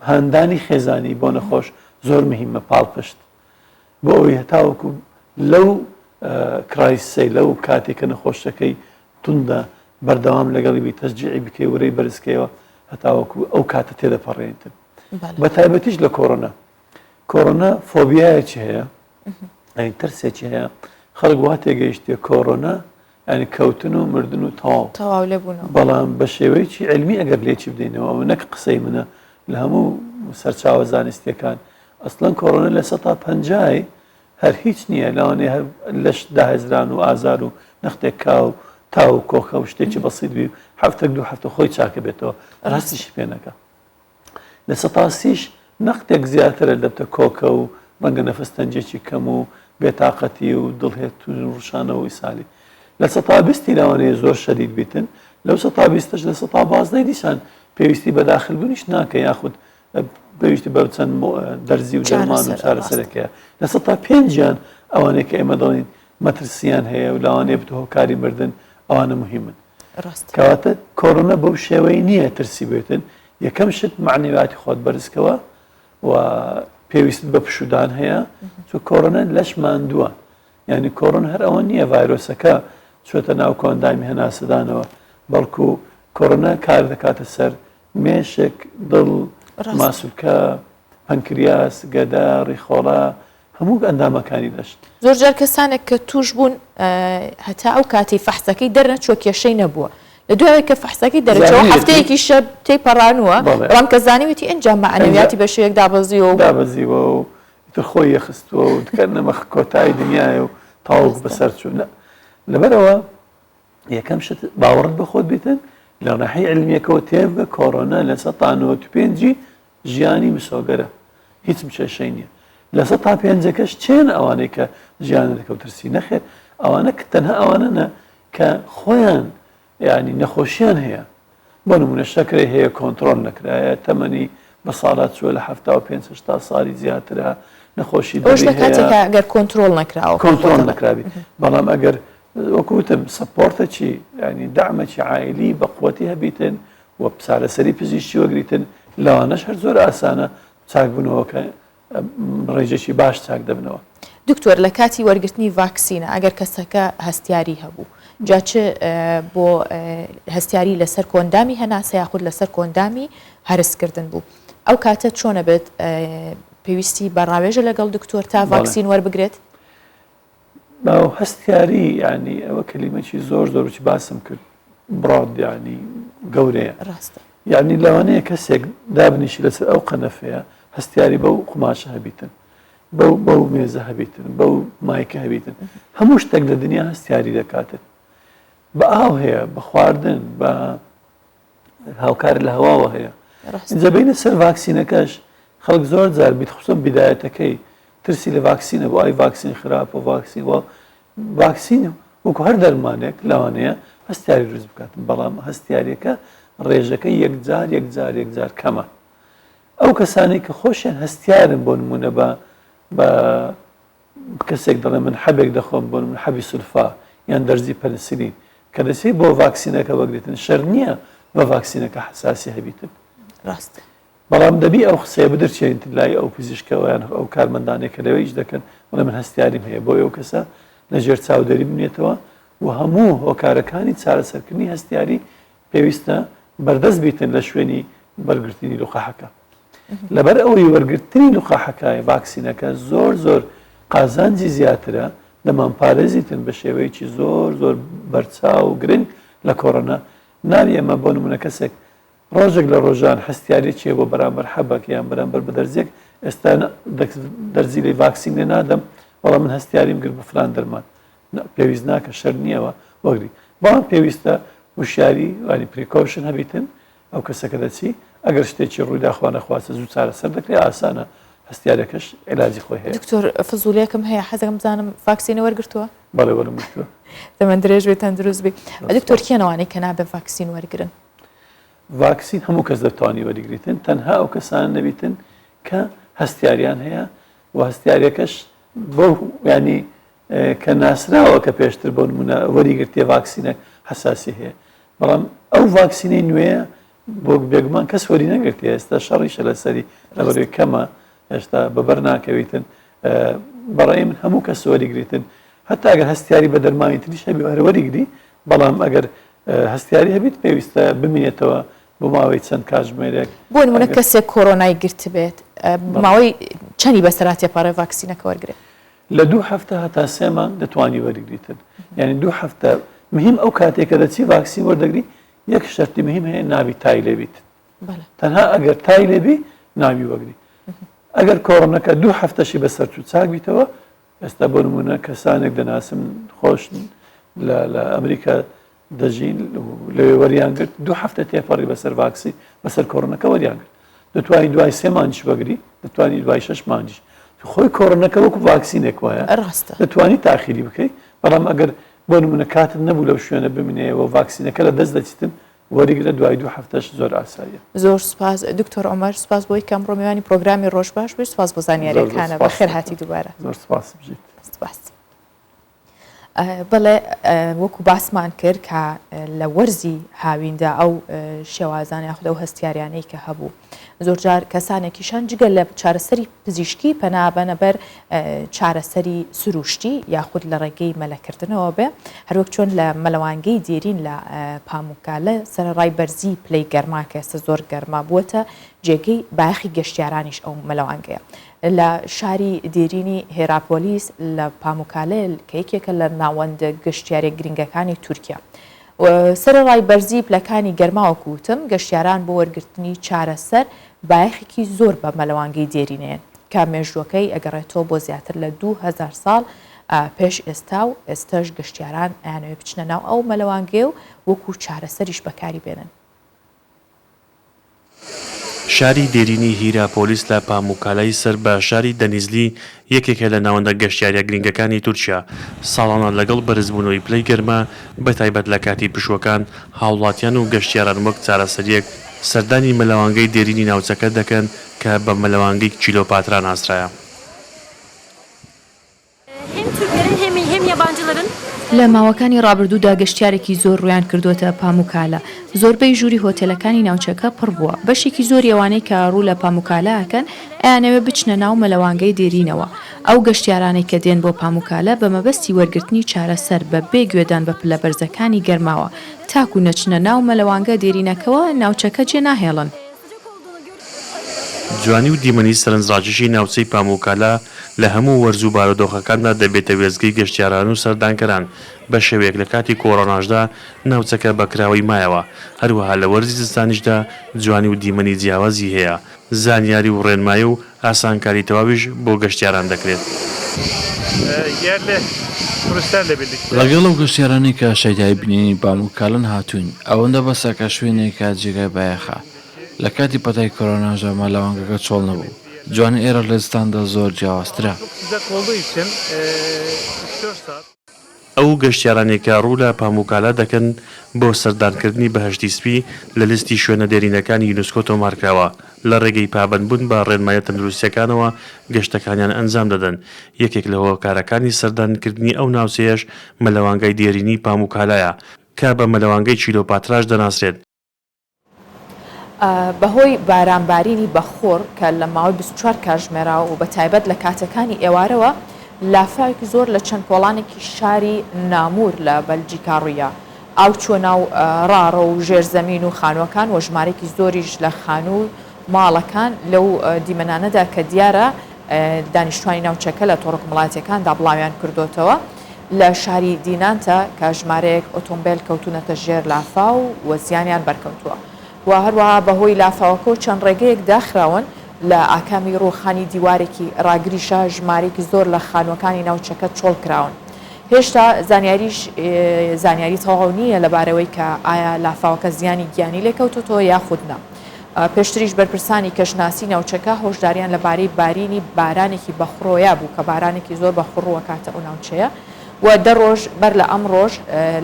هاندانی خێزانی بۆ نەخۆش زۆر مهمە پاڵپشت بۆ ئەوەی هەتاوەکو لەو کرایسەی لەو کاتێک کە نەخۆشەکەی توندە بەردەوام لەگەڵی بی تەشجیعی بکەی وەرەی بەرزکەوە هەتاوەکو ئەو کاتە تێدەپەڕێنتن بە تایبەتیش لە کۆڕۆنا فۆبیایەکی هەیە ئەین ترسێکی هەیە خەڵک وا تێگەیشتێ کۆڕۆنا ینی کەوتن و مردن و تەواو لێبوونەوە بەڵام بە شێوەیەکی علمی ئەگەر لێکی بدەینەوە ئەو نەک قسەی منە لە هەموو سەرچاوە زانستیەکان ئەسڵەن کۆڕۆنا لە 150 هەر هیچ نییە لەوانەیە لەش داهێزران و ئازار و نەختێک کاو تاو کۆخە و شتێکی بەسیط بی هەفتێک دوو هەفتە خۆی چاکە بێتەوە ڕاستیشی پێ نەکە لە 130 نەختێک زیاترە دەبتە کۆکە و ڕەنگە نەفەستەنجێکی کەم و بێتاقەتی و دڵهێت و ڕوشانەوە ئیسالی لە 120 لەوانەیە زۆر شەدید بیتن لەو 120ش لە 115 دیسان پێویستی بەداخل بوونیش ناکە یاخود پێویستی بە چەند دەرزی و دەرمان و چارەسەرەکەیە لە 105 ئەوانەیە کە ئێمە دەڵین مەترسیان هەیە و لەوانەیە بتە هۆکاری مردن ئەوانە مهمن کەواتە کۆڕۆنا بەو شێوەی نییە ترسی بێتن یەکەم شت معنەویاتی خۆت بەرزکەوە و پێویست بە پشودان هەیە چۆ کۆڕۆنا لەش ماندووە یعنی کۆڕۆنا هەر ئەوە نییە ڤایرۆسەکە چۆتە ناو کۆندامی هەناسەدانەوە بەڵکو کۆڕۆنا کار دەکاتە سەر مێشک دڵ ماسوولکە پەنکریاس گەدا ڕیخۆڵا هەموو ئەندامەکانی دەشت زۆر جار کەسانێک کە توش بوون هەتا ئەو کاتی فەحسەکەی دەرنەچوە کێشەی نەبووە لە دوای کە فەحسەکەی دەرەچەوە هەفتەیەکی شەب تێپەڕانووە ڕامکەزانیوتی ئەنجام معنەویاتی بە شوەیەک دابەزیوە و تر خۆی یەخستووە و کەنەمە کۆتایی دنیاە و تاوک بەسەر چوو لەبەرەوە یەکەم شت باوەڕت بەخۆت بێتن لە ڕاحی علمیەکەەوە تێب بە کۆڕۆنا لە 1995 ژیانی مسۆگەرە هیچ کێشەی نییە لە 1950کەش چێن ئەوانەی کە ژیانە دەکەوترسی نەخێت ئەوانە تەنها ئەوانە کە خۆیان ینی نەخۆشییان هەیە بۆ نمونە شەکرەی هەیە کۆنتترۆل نەکرایە تەمەنی بە ساڵات چوە لە 75 ساڵی زیاترە نەخۆشی ئەگەر کۆنتترۆل نەکراوە کۆنتترۆل نەکراوی بەڵام ئەگەر وەکوتم سپۆرتە چی ینی دامەکی عائلی بە قوتی هەبیتن و چارەسەری پزیشتی وەگریتن لەوانەش هەر زۆر ئاسانە چاکبوونەوەکە ڕێژێکی باش چاک دەبنەوە. دکتۆر لە کاتی وەرگرتنی ڤاکسینە ئەگەر کەسەکە هەستیاری هەبوو جاچ بۆ هەستیاری لەسەر کۆندامی هەناسە یاخود لەسەر کۆندامی هەرسکردن بوو ئەو کاتە چۆنە بێت پێویستی بەڕاوێژە لەگەڵ دکتۆر تا ڤاکسین وەربگرێت؟ باو هەستیاری ینی ئەوە کەلیمەکی زۆر زۆرچی باسم کرد بڕاد ینی گەورەیە ڕاستە یعنی لەوانەیە کەسێک دابنیشی لەسەر ئەو قەنەفەیە هەستیاری بەو قماشە هەبیتن بەو مێزە هەبیتن بەو مایکە هەبیتن هەموو شتێک لە دنیا هەستیاری دەکاتن بە ئاو هەیە بە خواردن بە هاوکار لە هەواوە هەیە اینجا بینە سەر ڤاکسینەکەش خەڵک زۆر جار بیت خصوصا بیدایەتەکەی ترسی لە ڤاکسینە بۆ ئای ڤاکسین خراپە ڤاکسین وە ڤاکسین وەکو هەر دەرمانێک لەوانەیە هەستیاری دروست بکاتن بەڵام هەستیاریەکە ڕێژەکەی یەکجار کەمە ئەو کەسانی کە خۆشیان هەستیارن بۆ نمونە بە کەسێک دەڵێ من حەبێک دەخۆم بۆ من حەبی سولفا یان دەرزی پەنسیلین کە دەچێت بۆ ڤاکسینەکە وەگریتن شەر نییە بە ڤاکسینەکە حساسی هەبیتن ڕاست بەڵام دەبی ئەو قسەیە بدرچێن لای ئەو پزیشکەوەیان ئەو کارمەندانێک کە لەوەیش دەکەن وڵێ من هەستیاریم هەیە بۆ ئەو کەسە لەژێر چاودێری بنێتەوە و هەموو هۆکارەکانی چارەسەرکردنی هەستیاری پێویستە بەردەست بیتن لە شوێنی بەرگرتنی لوقاحەکە لەبەر ئەوەی وەرگرتنی لوقاحەکەی ڤاکسینەکە زۆر قازانجی زیاترە دەمانپارێزیتن بە شێوەیەکی زۆر بەرچاو و گرنگ لە کۆڕۆنا ناوی ئەمە بۆ نمونە کەسێک ڕۆژێک لە ڕۆژان هەستیاری چیە بۆ بەرامبەر حەبەک یان بەرامبەر بە دەرزێک ئێستا دەرزی لێ ڤاکسین لێ نادەم بەڵام من هەستیاریم کرد بە فلان دەرمان پێویست ناکە شەر نییەوە وەگری بەڵام پێویستە وشیاری وانی پریکۆشن هەبیتن ئەو کەسەکە دەچی ئەگەر شتێکی ڕوویدا خوا نەخواستە زوو چارەسەر دەکرێت ئاسانە هەستیارەکەش علاجی خۆی هەیە. دکتۆر فزولیەکەم هەیە حەزەکەم بزانم ڤاکسینە وەرگرتووە؟ بەڵێ وەرگرتووە. دەمەند درێژ بێت تەندروست بێت. دکتۆر کێنەوانەی کە نابێ ڤاکسین وەرگرن؟ ڤاکسین هەموو کەس دەتوانی وەرگریتن تەنها ئەو کەسان نەبیتن کە هەستیاریان هەیە و هەستیاریەکەش بۆ ینی کە ناسراوە کە پێشتر بۆ نمونە وەریگرتیە ڤاکسینە حساسی هەیە بەڵام ئەو ڤاکسینەی نوێیە بۆ بێگومان کەس وەری نەگرتی ئێستا شەڕیشە لەسەری لەبەرێ کەمە هێشتا بەبەر ناکەویتن بەڕێی من هەموو کەس وەریگریتن هەتا ئەگەر هەستیاری بە دەرمانی تریش هەبی وەریگری بەڵام ئەگەر هەستیاری هەبیت پێویستە بمێنێتەوە بۆ ماوەی چەند کاتژمێرێک بۆ نمونە کەسێک کۆڕۆنای گرت بێت ماوەی چەندی بەسەراتی پارێ ڤاکسینەکە وەرگێت لە 2 هەفتە هەتا 3 مانگ دەتوانی وەریگریتن یعنی 2 هەفتە مهم ئەو کاتێکە دەچی ڤاکسین وەردەگری یەک شەرتی مهم هەیە ناوی تای لێبیت تەنها ئەگەر تای لێبی ناوی وەگری ئەگەر کۆڕۆنەکە 2 هەفتەشی بەسەر چوو چاک بیتەوە ئێستا بۆ نمونە کەسانێک دەناسم خۆش لە ئەمریکا دەژین لەوێ وەریانگرت 2 هەفتە تێپەڕی بەسەر ڤاکسی بەسەر کۆڕۆنەکە وەریانگرت دەتوانی دوای 3 مانجیش بەگری دەتوانی دوای 6 مانجیش خۆی کۆڕۆنەکە وەکو ڤاکسینێک وایە ڕاستە دەتوانی تاخیری بکەیت بەڵام ئەگەر بۆ نمونە کاتت نەبوو لەو شوێنە بمینەوە ڤاکسینەکە لە دەست دەچیتن وەریگرە دوای 2 هەفتەش زۆر ئاساییە. زۆر سپاس دکتۆر عومەر سپاس بۆی کەم ڕۆمیوانی پرۆگرامی ڕۆژ باش بێت سپاس بۆ زانیاریەکانە بەخێر هاتی دووبارە زۆر سپاس بژیت. سپاس. بەڵێ وەکو باسمان کرد کە لە وەرزی هاویندا ئەو شێوازان یاخود ئەو هەستیاریانەی کە هەبوو زۆرجار کەسانێکیشان جگە لە چارەسەری پزیشکی پەنابەنە بەر چارەسەری سروشتی یاخود لە ڕێگەی مەلەکردنەوە بێ هەروەک چۆن لە مەلەوانگەی دێرین لە پاموکالە سەرڕای بەرزی پلەی گەرما کە ئێستا زۆر گەرما بووەتە جێگەی باخی گەشتیارانیش ئەو مەلەوانگەیە لە شاری دێرینی هێراپۆلیس لە پاموکالە کە یەکێکە لە ناوەندە گەشتیارێک گرنگەکانی تورکیا سەرەڕای بەرزی پلەکانی گەرماوە کوتم گەشتیاران بۆ وەرگرتنی چارەسەر بایەخێکی زۆر بە مەلەوانگەی دێرینەیەن کە مێژوەکەی ئەگەڕێتەوە بۆ زیاتر لە 2000 ساڵ پێش ئێستا و ئێستش گەشتیاران ئەیانەوێ بچنە ناو ئەو مەلەوانگەی و وەکو چارەسەریش بەکاری بێنن. شاری دێرینی هیراپۆلیس لە پاموکالای سەر بە شاری دەنیزلی یەکێکە لە ناوەندە گەشتیاریە گرنگەکانی تورکیا ساڵانە لەگەڵ بەرزبوونەوەی پلەی گەرمە بەتایبەت لە کاتی پشوەکان هاوڵاتیان و گەشتیاران وەک چارەسەریەک سەردانی مەلەوانگەی دێرینی ناوچەکە دەکەن کە بە مەلەوانگەی کیلۆپاترا ناسرایە. لە ماوەکانی ڕابردوودا گەشتیارێکی زۆر ڕویان کردوتە پاموکالە زۆربەی ژووری هۆتێلەکانی ناوچەکە پڕ بووە بەشێکی زۆر ئەوانەی کە ڕوو لە پاموکالەکەن ئەیانەوێ بچنە ناو مەلەوانگەی دێرینەوە ئەو گەشتیارانەی کە دێن بۆ پاموکالە بە مەبەستی وەرگرتنی چارەسەر بە بێ گوێدان بە پلە بەرزەکانی گەرماوە تاکو نەچنە ناو مەلەوانگە دێرینەکەەوە ناوچەکە جێ ناهێڵن. جوانی و دیمەنی سەرنجڕاکێشی ناوچەی پاموکالە لە هەموو وەرز و بارودۆخەکاندا دەبێتە وێزگەی گەشتیاران و سەردانکەران بە شێوەیەک لە کاتی کۆڕۆناشدا ناوچەکە بەکراوەی مایەوە هەروەها لە وەرزی زستانیشدا جوانی و دیمەنی جیاوازی هەیە زانیاری و ڕێنمایی و ئاسانکاری تەواویش بۆ گەشتیاران دەکرێت. لەگەڵ ئەو گەشتیارانی کە شەیدای بینینی پاموکالن هاتوون ئەوەندە بەسەکە شوێنێکە جێگای بایەخە لە کاتی پەتای کۆرۆناژە مەلەوانگەکە چۆڵ نەبوو جوانی ئێرە لە زستاندا زۆر جیاوازترە. ئەو گەشتیارانێکە ڕوو لە پاموکالە دەکەن بۆ سەردانکردنی بەهەشتی سپی لە لیستی شوێنە دێرینەکانی یونسکۆ تۆمارکراوە لە ڕێگەی پابەندبوون بە ڕێنمایە تەندروستیەکانەوە گەشتەکانیان ئەنجام دەدەن یەکێک لە هۆکارەکانی سەردانکردنی ئەو ناوچەیەش مەلەوانگەی دێرینی پاموکالایە کە بە مەلەوانگەی کیلۆپاتراش دەناسرێت. بەهۆی بارانبارینی بەخۆر کە لە ماوەی 24 کاتژمێراوە و بە تایبەت لە کاتەکانی ئێوارەوە لافاوێکی زۆر لە چەند کۆڵانێکی شاری نامور لە بەلجیکا ڕوویە ئاو چۆ ناو ڕاڕە و ژێرزەمین و خانووەکان و ژمارەی زۆریش لە خانوو ماڵەکان لەو دیمەنانەدا کە دیارە دانیشتوانی ناوچەکە لە تۆڕک وڵاتیەکاندا بڵاویان کردوتەوە لە شاری دینانتە کە ژمارەیەک ئۆتۆمبیل کەوتونەتە ژێر لافا و وەزیانیان بەرکەوتووە و هەروەها بەهۆی لافاوەکە و چەند ڕێگەیەک داخراون لە ئاکامی ڕووخانی دیوارێکی ڕاگریشە ژمارێکی زۆر لە خانوەکانی ناوچەکە چۆڵ کراون. هێشتا زانیاری تەواو نییە لەبارەوەی کە ئایا لافاوەکە زیانی گیانی لێکەوتۆتەوە یاخودنا. پێشتریش بەرپرسانی کەشناسی ناوچەکە هۆشداریان لەبارەی بارینی بارانێکی بەخڕۆیە بوو کە بارانێکی زۆر بەخڕووە کاتە ئەو ناوچەیە و دەڕۆژ بەر لە ئەم ڕۆژ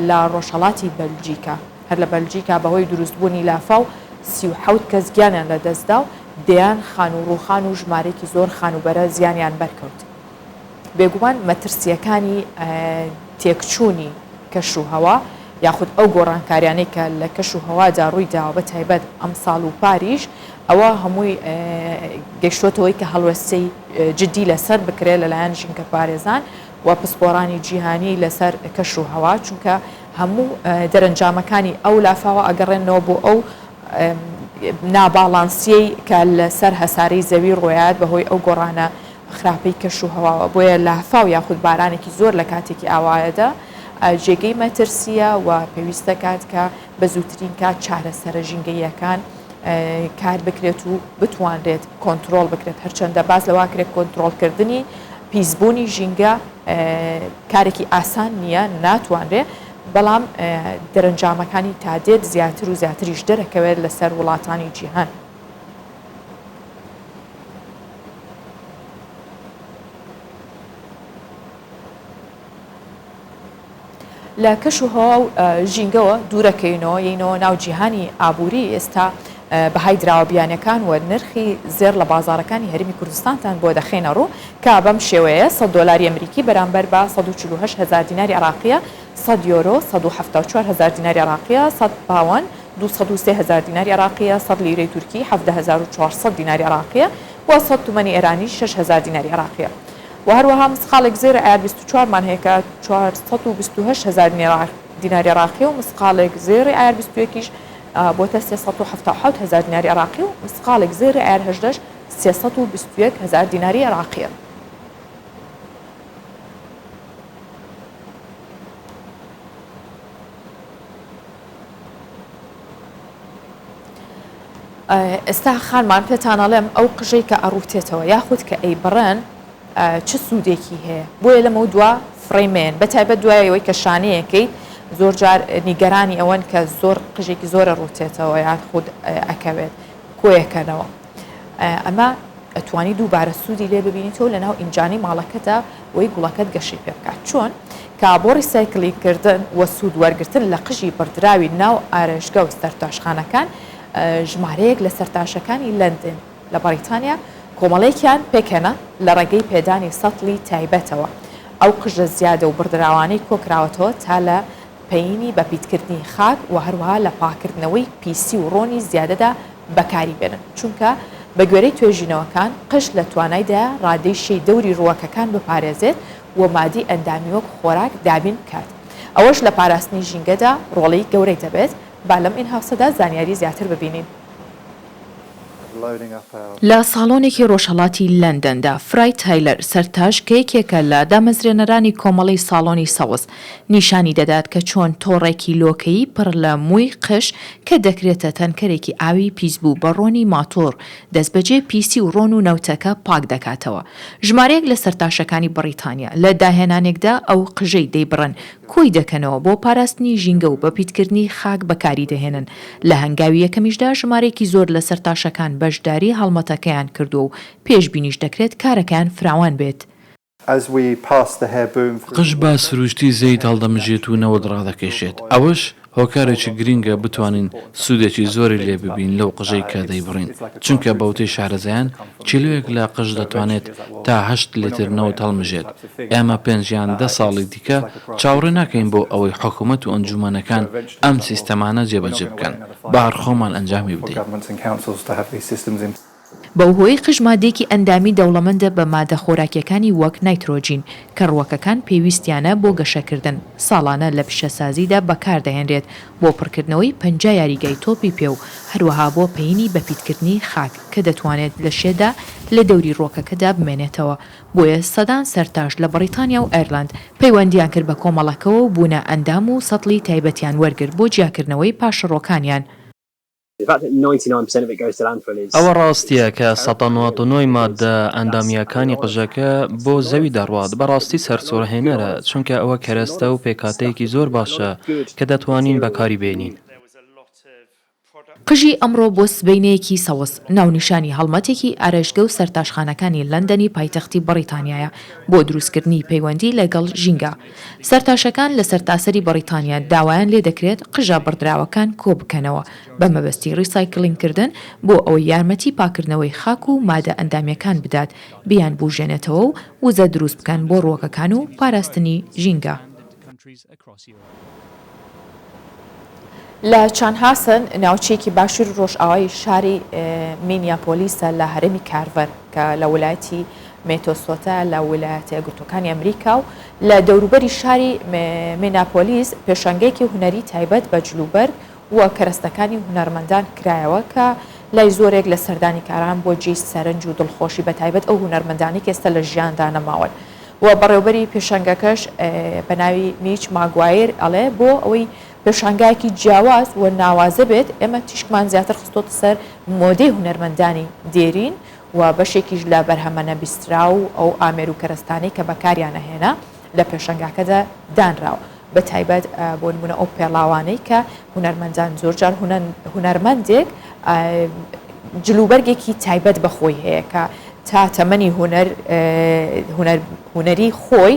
لە ڕۆژهەڵاتی بەلجیکا هەر لە بەلجیکا بەهۆی دروستبوونی لافاو 37 کەس گیانیان لەدەستدا و دەیان خان و ڕووخان و ژمارەیەکی زۆر خانوبەرە زیانیان بەرکەوت. بێگومان مەترسیەکانی تێکچوونی کەش و هەوا یاخود ئەو گۆڕانکاریانەی کە لە کەش و هەوادا ڕوویداوە بە تایبەت ئەم ساڵ و پاریش ئەوە هەمووی گەشتۆتەوەی کە هەڵوەستەی جدی لەسەر بکرێت لەلایەن ژینکە پارێزان و پسپۆرانی جیهانی لەسەر کەش و هەوا چونکە هەموو دەرەنجامەکانی ئەو لافاوە ئەگەڕێنەوە بۆ ئەو ناباڵانسیەی کە لەسەر هەساری زەوی ڕۆیات بەهۆی ئەو گۆڕانە خراپەی کەش و هەواوە بۆیە لافاو یاخود بارانێکی زۆر لە کاتێکی ئاوایەدا جێگەی مەترسیە و پێویستە کات کە بە زووترین کات چارەسەرە ژینگەیەکان کار بکرێت و بتوانرێت کۆنتترۆل بکرێت هەرچەندە باز لەواکرێت کۆنتترۆلکردنی پیسبوونی ژینگە کارێکی ئاسان نییە ناتوانرێت بەڵام دەرەنجامەکانی تادێت زیاتر و زیاتریش دەرەکەوێت لەسەر وڵاتانی جیهان. لە کەش و هەوا و ژینگەوە دوورەکەینەوە یینەوە ناو جیهانی ئابووری ئێستا بەهای دراوەبیانەکان و نرخی زێر لە بازارەکانی هەرمی کوردستانتان بۆ دەخێنە ڕوو کە بەم شێوەیە $100 ئەمریکی بەرامبەر بە 148,000 دیناری عراقیە 100 یۆرۆ 174,000 دیناری عراقیە 100 پاوەند 203,000 دیناری عراقیە 100 لیرەی تورکی 17,400 دیناری عراقیە و 100 تومەنی ئێرانی 6,000 دیناری عراقیە و هەروەها مسقالێک زێر ئایار 24 مان هەیە کە 428,000 دیناری عراقیە و مسقالێک زێر ئایار 21 بۆتە 377,000 دیناری عراقی و مسقالێک زێر ئایار 18 321,000 دیناری عراقیە. ئێستا خانمان پێتانەڵێم ئەو قژەی کە ئەڕوتێتەوە یاخود کە ئەی بڕێن چ سوودێکی هەیە بۆیە لەمە دوا فڕیمێن بەتایبەت دوایەوەی کە شانەیەکەی زۆر جار نیگەرانی ئەوەن کە زۆر قژێکی زۆرە ڕوتێتەوە یان خود ئەکەوێت کۆیەکەنەوە ئەمە ئەتوانی دووبارە سوودی لێ ببینیتەوە لە ناو ئینجانی ماڵەکەدا وی گوڵەکەت گەشەی پێ بکات چۆن کە بۆ ریسایکلیکردن وە سوود وەرگرتن لە قژی بەردراوی ناو ئارێژگە و سەرتاشخانەکان ژمارەیەک لە سەرتاشەکانی لەندن لە بەریتانیا کۆمەڵێکیان پێکەنە لە ڕێگەی پێدانی سەتڵی تایبەتەوە ئەو قژە زیادە و بڕدراوانەی کۆکراوەتەوە تا لە پەیینی بەپیتکردنی خاک و هەروەها لە پاکردنەوەی پیسی و ڕۆنی زیادەدا بەکاری بێنن چونکە بە گوێرەی توێژینەوەکان قش لە توانایدا ڕادەی شەی دەوری ڕووەکەکان بپارێزێت و مادی ئەندامی وەک خۆراک دابین بکات ئەوەش لە پاراستنی ژینگەدا ڕۆڵەی گەورەی دەبێت با لەم ئین هاوسەدا زانیاری زیاتر ببینین. لە ساڵۆنێکی ڕۆژهەڵاتی لەندەندا فرای تایلەر سەرتاش کەیەکێکە لە دامەزرێنەرانی کۆمەڵی ساڵۆنی سەوز نیشانی دەدات کە چۆن تۆڕێکی لۆکەیی پڕ لە مووی قش کە دەکرێتە تەنکەرێکی ئاوی پیسبوو بە ڕۆنی ماتۆر دەستبەجێ پیسی و ڕۆن و نەوتەکە پاک دەکاتەوە ژمارەیەک لە سەرتاشەکانی بەریتانیا لە داهێنانێکدا ئەو قژەی دەیبڕن کۆی دەکەنەوە بۆ پاراستنی ژینگە و بەپیتکردنی خاک بەکاری دەهێنن لە هەنگاوی یەکەمیشدا ژمارەیەکی زۆر لە سەرتاشەکان بەشداری هەڵمەتەکەیان کردو و پێشبینیش دەکرێت کارەکان فراوان بێت. قژ با سروشتی زەید هەڵدەمژێت و نەوەد ڕادەکێشێت ئەوەش هۆکارێکی گرینگە بتوانین سوودێکی زۆری لێ ببین لەو قژەی کە دەیبڕین چونکە بەوتەی شارەزایان چیلوێک لە قژ دەتوانێت تا 8 لیتر نەوت هەڵمژێت ئێمە 5 یان 10 ساڵی دیکە چاوەڕێ ناکەین بۆ ئەوەی حکوومەت و ئەنجومەنەکان ئەم سیستەمانە جێبەجێ بکەن بەهەر خۆمان ئەنجامی بدەین. بەو هۆی قژ مادێکی ئەندامی دەوڵەمەندە بە مادە خۆراکیەکانی وەک نایترۆجین کە ڕووەکەکان پێویستیانە بۆ گەشەکردن ساڵانە لە پیشەسازیدا بەکاردەهێنرێت بۆ پڕکردنەوەی 50 یاریگای تۆپی پێ و هەروەها بۆ پەیینی بەپیتکردنی خاک کە دەتوانێت لە شێدا لە دەوری ڕۆکەکەدا بمێنێتەوە بۆیە سەدان سەرتاش لە بەریتانیا و ئایرلاند پەیوەندیان کرد بە کۆمەڵەکەەوە و بوونە ئەندام و سەتڵی تایبەتیان وەرگرت بۆ جیاکردنەوەی پاشەڕۆکانیان. ئەوە ڕاستیە کە 99 مادە ئەندامیەکانی قژەکە بۆ زەوی دەڕوات بەڕاستی سەرسوڕهێنەرە چونکە ئەوە کەرەستە و پێکاتەیەکی زۆر باشە کە دەتوانین بەکاری بێنین. قژی ئەمڕۆ بۆ سبەینەیەکی سەوز ناونیشانی هەڵمەتێکی ئارێژگە و سەرتاشخانەکانی لەندەنی پایتەختی بەریتانیایە بۆ دروستکردنی پەیوەندی لەگەڵ ژینگە سەرتاشەکان لە سەرتاسەری بەریتانیا داوایان لێ دەکرێت قژە بەردراوەکان کۆ بکەنەوە بە مەبەستی ڕیسایکلینگکردن بۆ ئەوەی یارمەتی پاکردنەوەی خاک و مادە ئەندامیەکان بدات بیان بوژێنێتەوە و وزە دروست بکەن بۆ ڕۆکەکان و پاراستنی ژینگە. لە چانهاسن ناوچەیەکی باشوور ڕۆژئاوای شاری مینیاپۆلیسە لە هەرێمی کارڤەر کە لە وڵاتی مێتۆسۆتە لە ویلایەتە یەکگرتووەکانی ئەمریکا و لە دەوروبەری شاری مینیاپۆلیس پێشانگەیەکی هونەری تایبەت بە جلوبەرگ وە کەرەستەکانی هونەرمەندان کرایەوە کە لای زۆرێک لە سەردانی کاران بۆ جێی سەرنج و دڵخۆشی بەتایبەت ئەو هونەرمەندانی کە ئێستا لە ژیاندا نەماون و بەڕێوەبەری پێشانگەکەش بە ناوی میچ ماگوایر ئەڵێ بۆ ئەوەی پێشانگایەکی جیاواز و ناوازە بێت ئێمە تیشکمان زیاتر خستۆتە سەر مۆدەی هونەرمەندانی دێرین و بەشێکیش لە بەرهەمەنە بیسترا و ئەو ئامێر و کەرەستانەی کە بەکاریانەهێنا لە پێشانگاکەدا دانراوە بە تایبەت بۆ نمونە ئەو پێڵاوانەی کە هونەرمەندان زۆرجار هونەرمەندێک جلوبەرگێکی تایبەت بەخۆی هەیە کە تا تەمەنی هونەری خۆی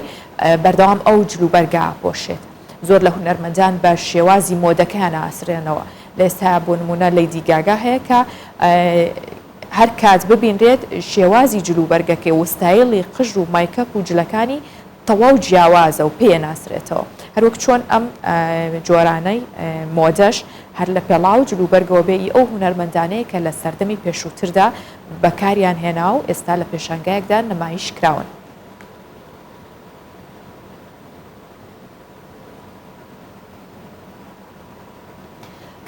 بەردەوام ئەو جلوبەرگا پۆشێت. زۆر لە هونەرمەندان بە شێوازی مۆدەکەیان ئاسرێنەوە لە ئێستا بۆ نمونە لەیدی گاگا هەیە کە هەر کات ببینرێت شێوازی جلوبەرگەکەی وستایلی قژ و مایکەپ و جلەکانی تەواو جیاوازە و پێ ناسرێتەوە هەروەک چۆن ئەم جۆرانەی مۆدەش هەر لە پێڵاو جلوبەرگەوە بێی ئەو هونەرمەندانەیە کە لە سەردەمی پێشووتردا بەکاریان هێنا و ئێستا لە پێشانگایەکدا نمایش کراون.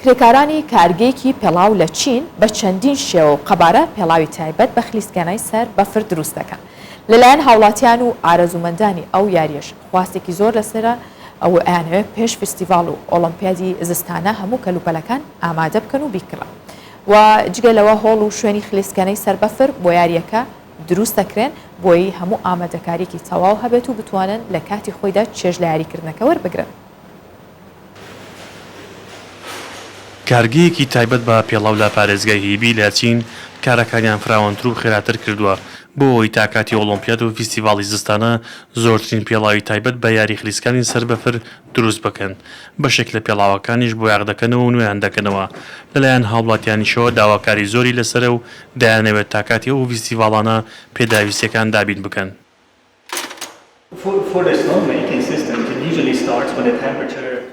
کرێکارانی کارگەیەکی پێڵاو لە چین بە چەندین شێوە و قەبارە پێڵاوی تایبەت بە خلیسکێنەی سەر بەفر دروست دەکەن. لەلایەن هاوڵاتیان و ئارەزومەندانی ئەو یاریەش خواستێکی زۆر لەسرە ئەو ئەیانەوێت پێش فستیڤال و ئۆلۆمپیادی زستانە هەموو کەلوپەلەکان ئامادە بکەن و بیکڕن. و جگە لەوە هۆڵ و شوێنی خلیسکانەی سەربەفر بۆ یاریەکە دروست دەکرێن بۆی هەموو ئامادەکاریکی تەواو هەبێت و بتوانن لە کاتی خۆیدا چێژ لە یاریکردنەکە وەربگرن. کارگەیەکی تایبەت بە پێڵاو لە پارێزگای هیبی لە چین کارەکانیان فراوانتر و خێراتر کردووە بۆ ئەوی تاکاتی ئۆلۆمپیاد و فیستیڤاڵی زستانە زۆرترین پێڵاوی تایبەت بە یاری خلیسکانی سەربەفر دروست بکەن بەشێک لە پێڵاوەکانیش بۆ یاغ دەکەنەوە و نوێیان دەکەنەوە لەلایەن هاوڵاتیانیشەوە داواکاری زۆری لەسەرە و دایانەوێت تاکاتی ئەو فیستیڤاڵانە پێداویستیەکان دابین بکەن.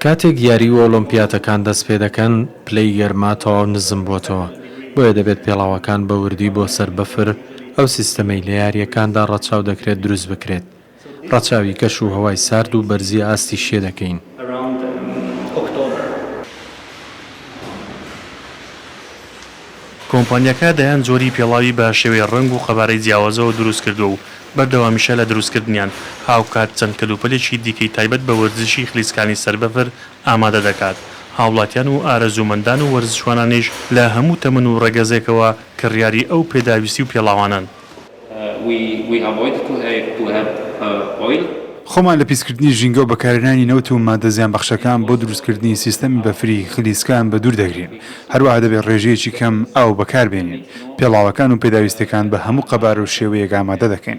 کاتێک یاری و ئۆلۆمپیاتەکان دەست پێ دەکەن پلەی گەرماتەوە نزم بۆتەوە بۆیە دەبێت پێڵاوەکان بە وردی بۆ سەربەفر ئەو سیستەمەی لە یاریەکاندا ڕەچاو دەکرێت دروست بکرێت ڕەچاوی کەش و هەوای سارد و بەرزی ئاستی شێ دەکەین. کۆمپانیەکە دەیان زۆری پێڵاوی بە شێوەی ڕنگ و خەبارەی جیاوازەوە دروست کردو و بەردەوامیشە لە دروستکردنیان هاوکات چەند کەلوپەلێکی دیکەی تایبەت بە وەرزشی خلیسکانی سەربەفر ئامادە دەکات. هاوڵاتیان و ئارەزومەندان و وەرزشوانانیش لە هەموو تەمەن و ڕێگەزێکەوە کڕیاری ئەو پێداویستی و پێڵاوانن. خۆمان لە پیسکردنی ژینگە و بەکارهێنانی نەوت و مادە زیانبەخشەکان بۆ دروستکردنی سیستەمی بەفری خلیسکان بە دوور دەگرین. هەروەها دەبێت ڕێژەیەکی کەم ئاو بەکاربێنین. پێڵاوەکان و پێداویستەکان بە هەموو قەبار و شێوەیەک ئامادە دەکەین.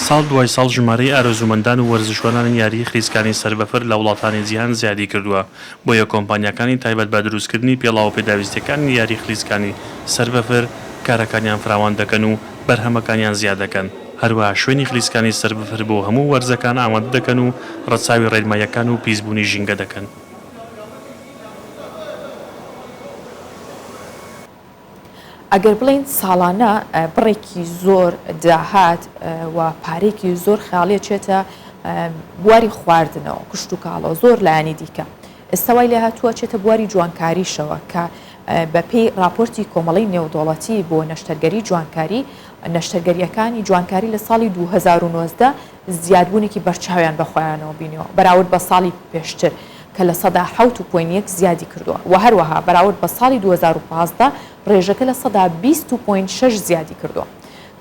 ساڵ دوای ساڵ ژمارەی ئارەزومەندان و وەرزشوانانی یاری خلیسکانی سەربەفر لە وڵاتانی جیهان زیادی کردووە بۆیە کۆمپانیەکانی تایبەت بە دروستکردنی پێڵاو و پێداویستەکانی یاری خلیسکانی سەربەفر کارەکانیان فراوان دەکەن و بەرهەمەکانیان زیاد دەکەن. هەروەها شوێنی خلیسکانی سەربەفر بۆ هەموو وەرزەکان ئامادە دەکەن و ڕەچاوی ڕێنماییەکان و پیسبوونی ژینگە دەکەن. ئەگەر بڵین ساڵانە بڕێکی زۆر داهات و پارێکی زۆر خاڵێ چێتە بواری خواردنەوە کشت و کاڵەوە زۆر لایانی دیکە ئێستاوای لێ هاتووە چێتە بواری جوانکاریشەوە کە بەپێی راپۆرتی کۆمەڵی نێودوڵەتی بۆ نەشتەرگەری جوانکاری نەشتەرگەریەکانی جوانکاری لە ساڵی 2019 زیادبوونێکی بەرچاویان بەخۆیانەوە بینەوە بەراورد بە ساڵی پێشتر کە لە سەدا 7.1 زیادی کردووە و هەروەها بەراورد بە ساڵی 2015 ڕێژەکە لە سەدا 20.6 زیادی کردووە.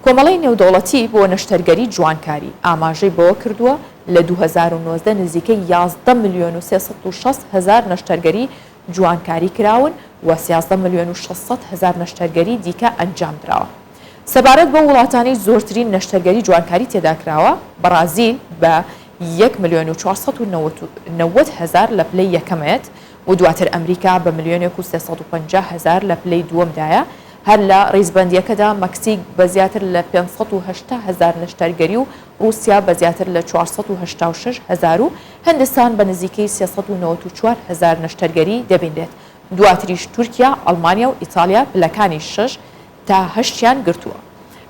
کۆمەڵی نێودوڵەتی بۆ نەشتەرگەری جوانکاری ئاماژەی بەوە کردووە لە 2019 نزیکەی 11,600,000 نەشتەرگەری جوانکاری کراون و 13,600,000 نەشتەرگەری دیکە ئەنجام درراوە. سەبارەت بە وڵاتانی زۆرترین نەشتەرگەری جوانکاری تێدا کراوە بەرازیل بە 1,490,000 لە پلەی یەکەمێت و دواتر ئەمریکا بە 1,350,000 لە پلەی دووەمدایە هەر لە ڕیزبەندیەکەدا مەکسیک بە زیاتر لە 580,000 نەشتەرگەری و رووسیا بە زیاتر لە 486,000 و هەندستان بە نزیکەی 394,000 نەشتەرگەری دەبینێت. دواتریش تورکیا، ئەڵمانیا و ئیتالیا پلەکانی 6 تا 8یان گرتووە.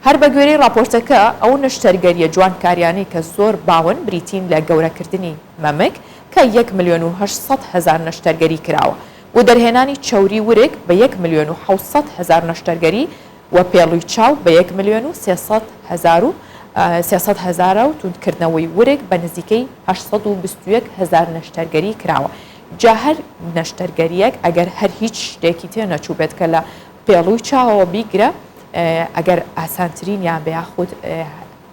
هەر بە گوێرەی راپۆرتەکە ئەو نەشتەرگەریە جوانکاریانەی کە زۆر باون بریتین لە گەورەکردنی مەمک کە 1,800,000 نەشتەرگەری کراوە و دەرهێنانی چەوری ورێک بە 1,700,000 نەشتەرگەری و پێڵووی چاو بە 1,300,000 و توندکردنەوەی ورێک بە نزیکەی 821,000 نەشتەرگەری کراوە. جا هەر نەشتەرگەریەک ئەگەر هەر هیچ شتێکی تێ نەچوو بێت کە لە پێڵووی چاوەوە بیگرە ئەگەر ئاسانترینیان بە یاخود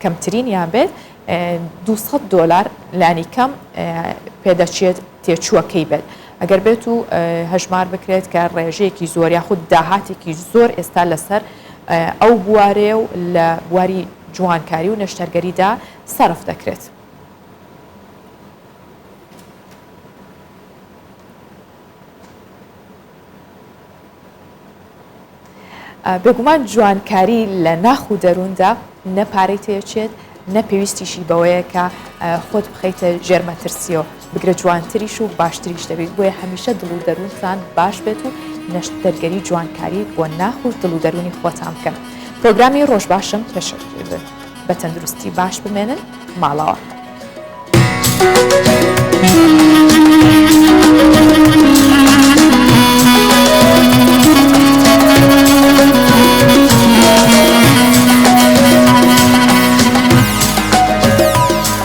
کەمترینیان بێت $200 لانی کەم پێدەچێت تێچووەکەی بێت. ئەگەر بێت و هەژمار بکرێت کە ڕێژەیەکی زۆر یاخود داهاتێکی زۆر ئێستا لەسەر ئەو بوارێ و لە بواری جوانکاری و نەشتەرگەریدا سەرف دەکرێت. بێگومان جوانکاری لە ناخ و دەرووندا نەپارەی تێچێت نەپێویستیشی بەوەیە کە خۆت بخەیتە ژێرمەترسیەوە بگرە جوانتریش و باشتریش دەبێت بۆیە هەمیشە دڵ و دەروونتان باش بێت و نەشتەرگەری جوانکاری بۆ ناخ و دڵ و دەرونی خۆتان بکەن. پرۆگرامی ڕۆژ باشم پێشەر بە تەندروستی باش بمێنن ماڵەوە.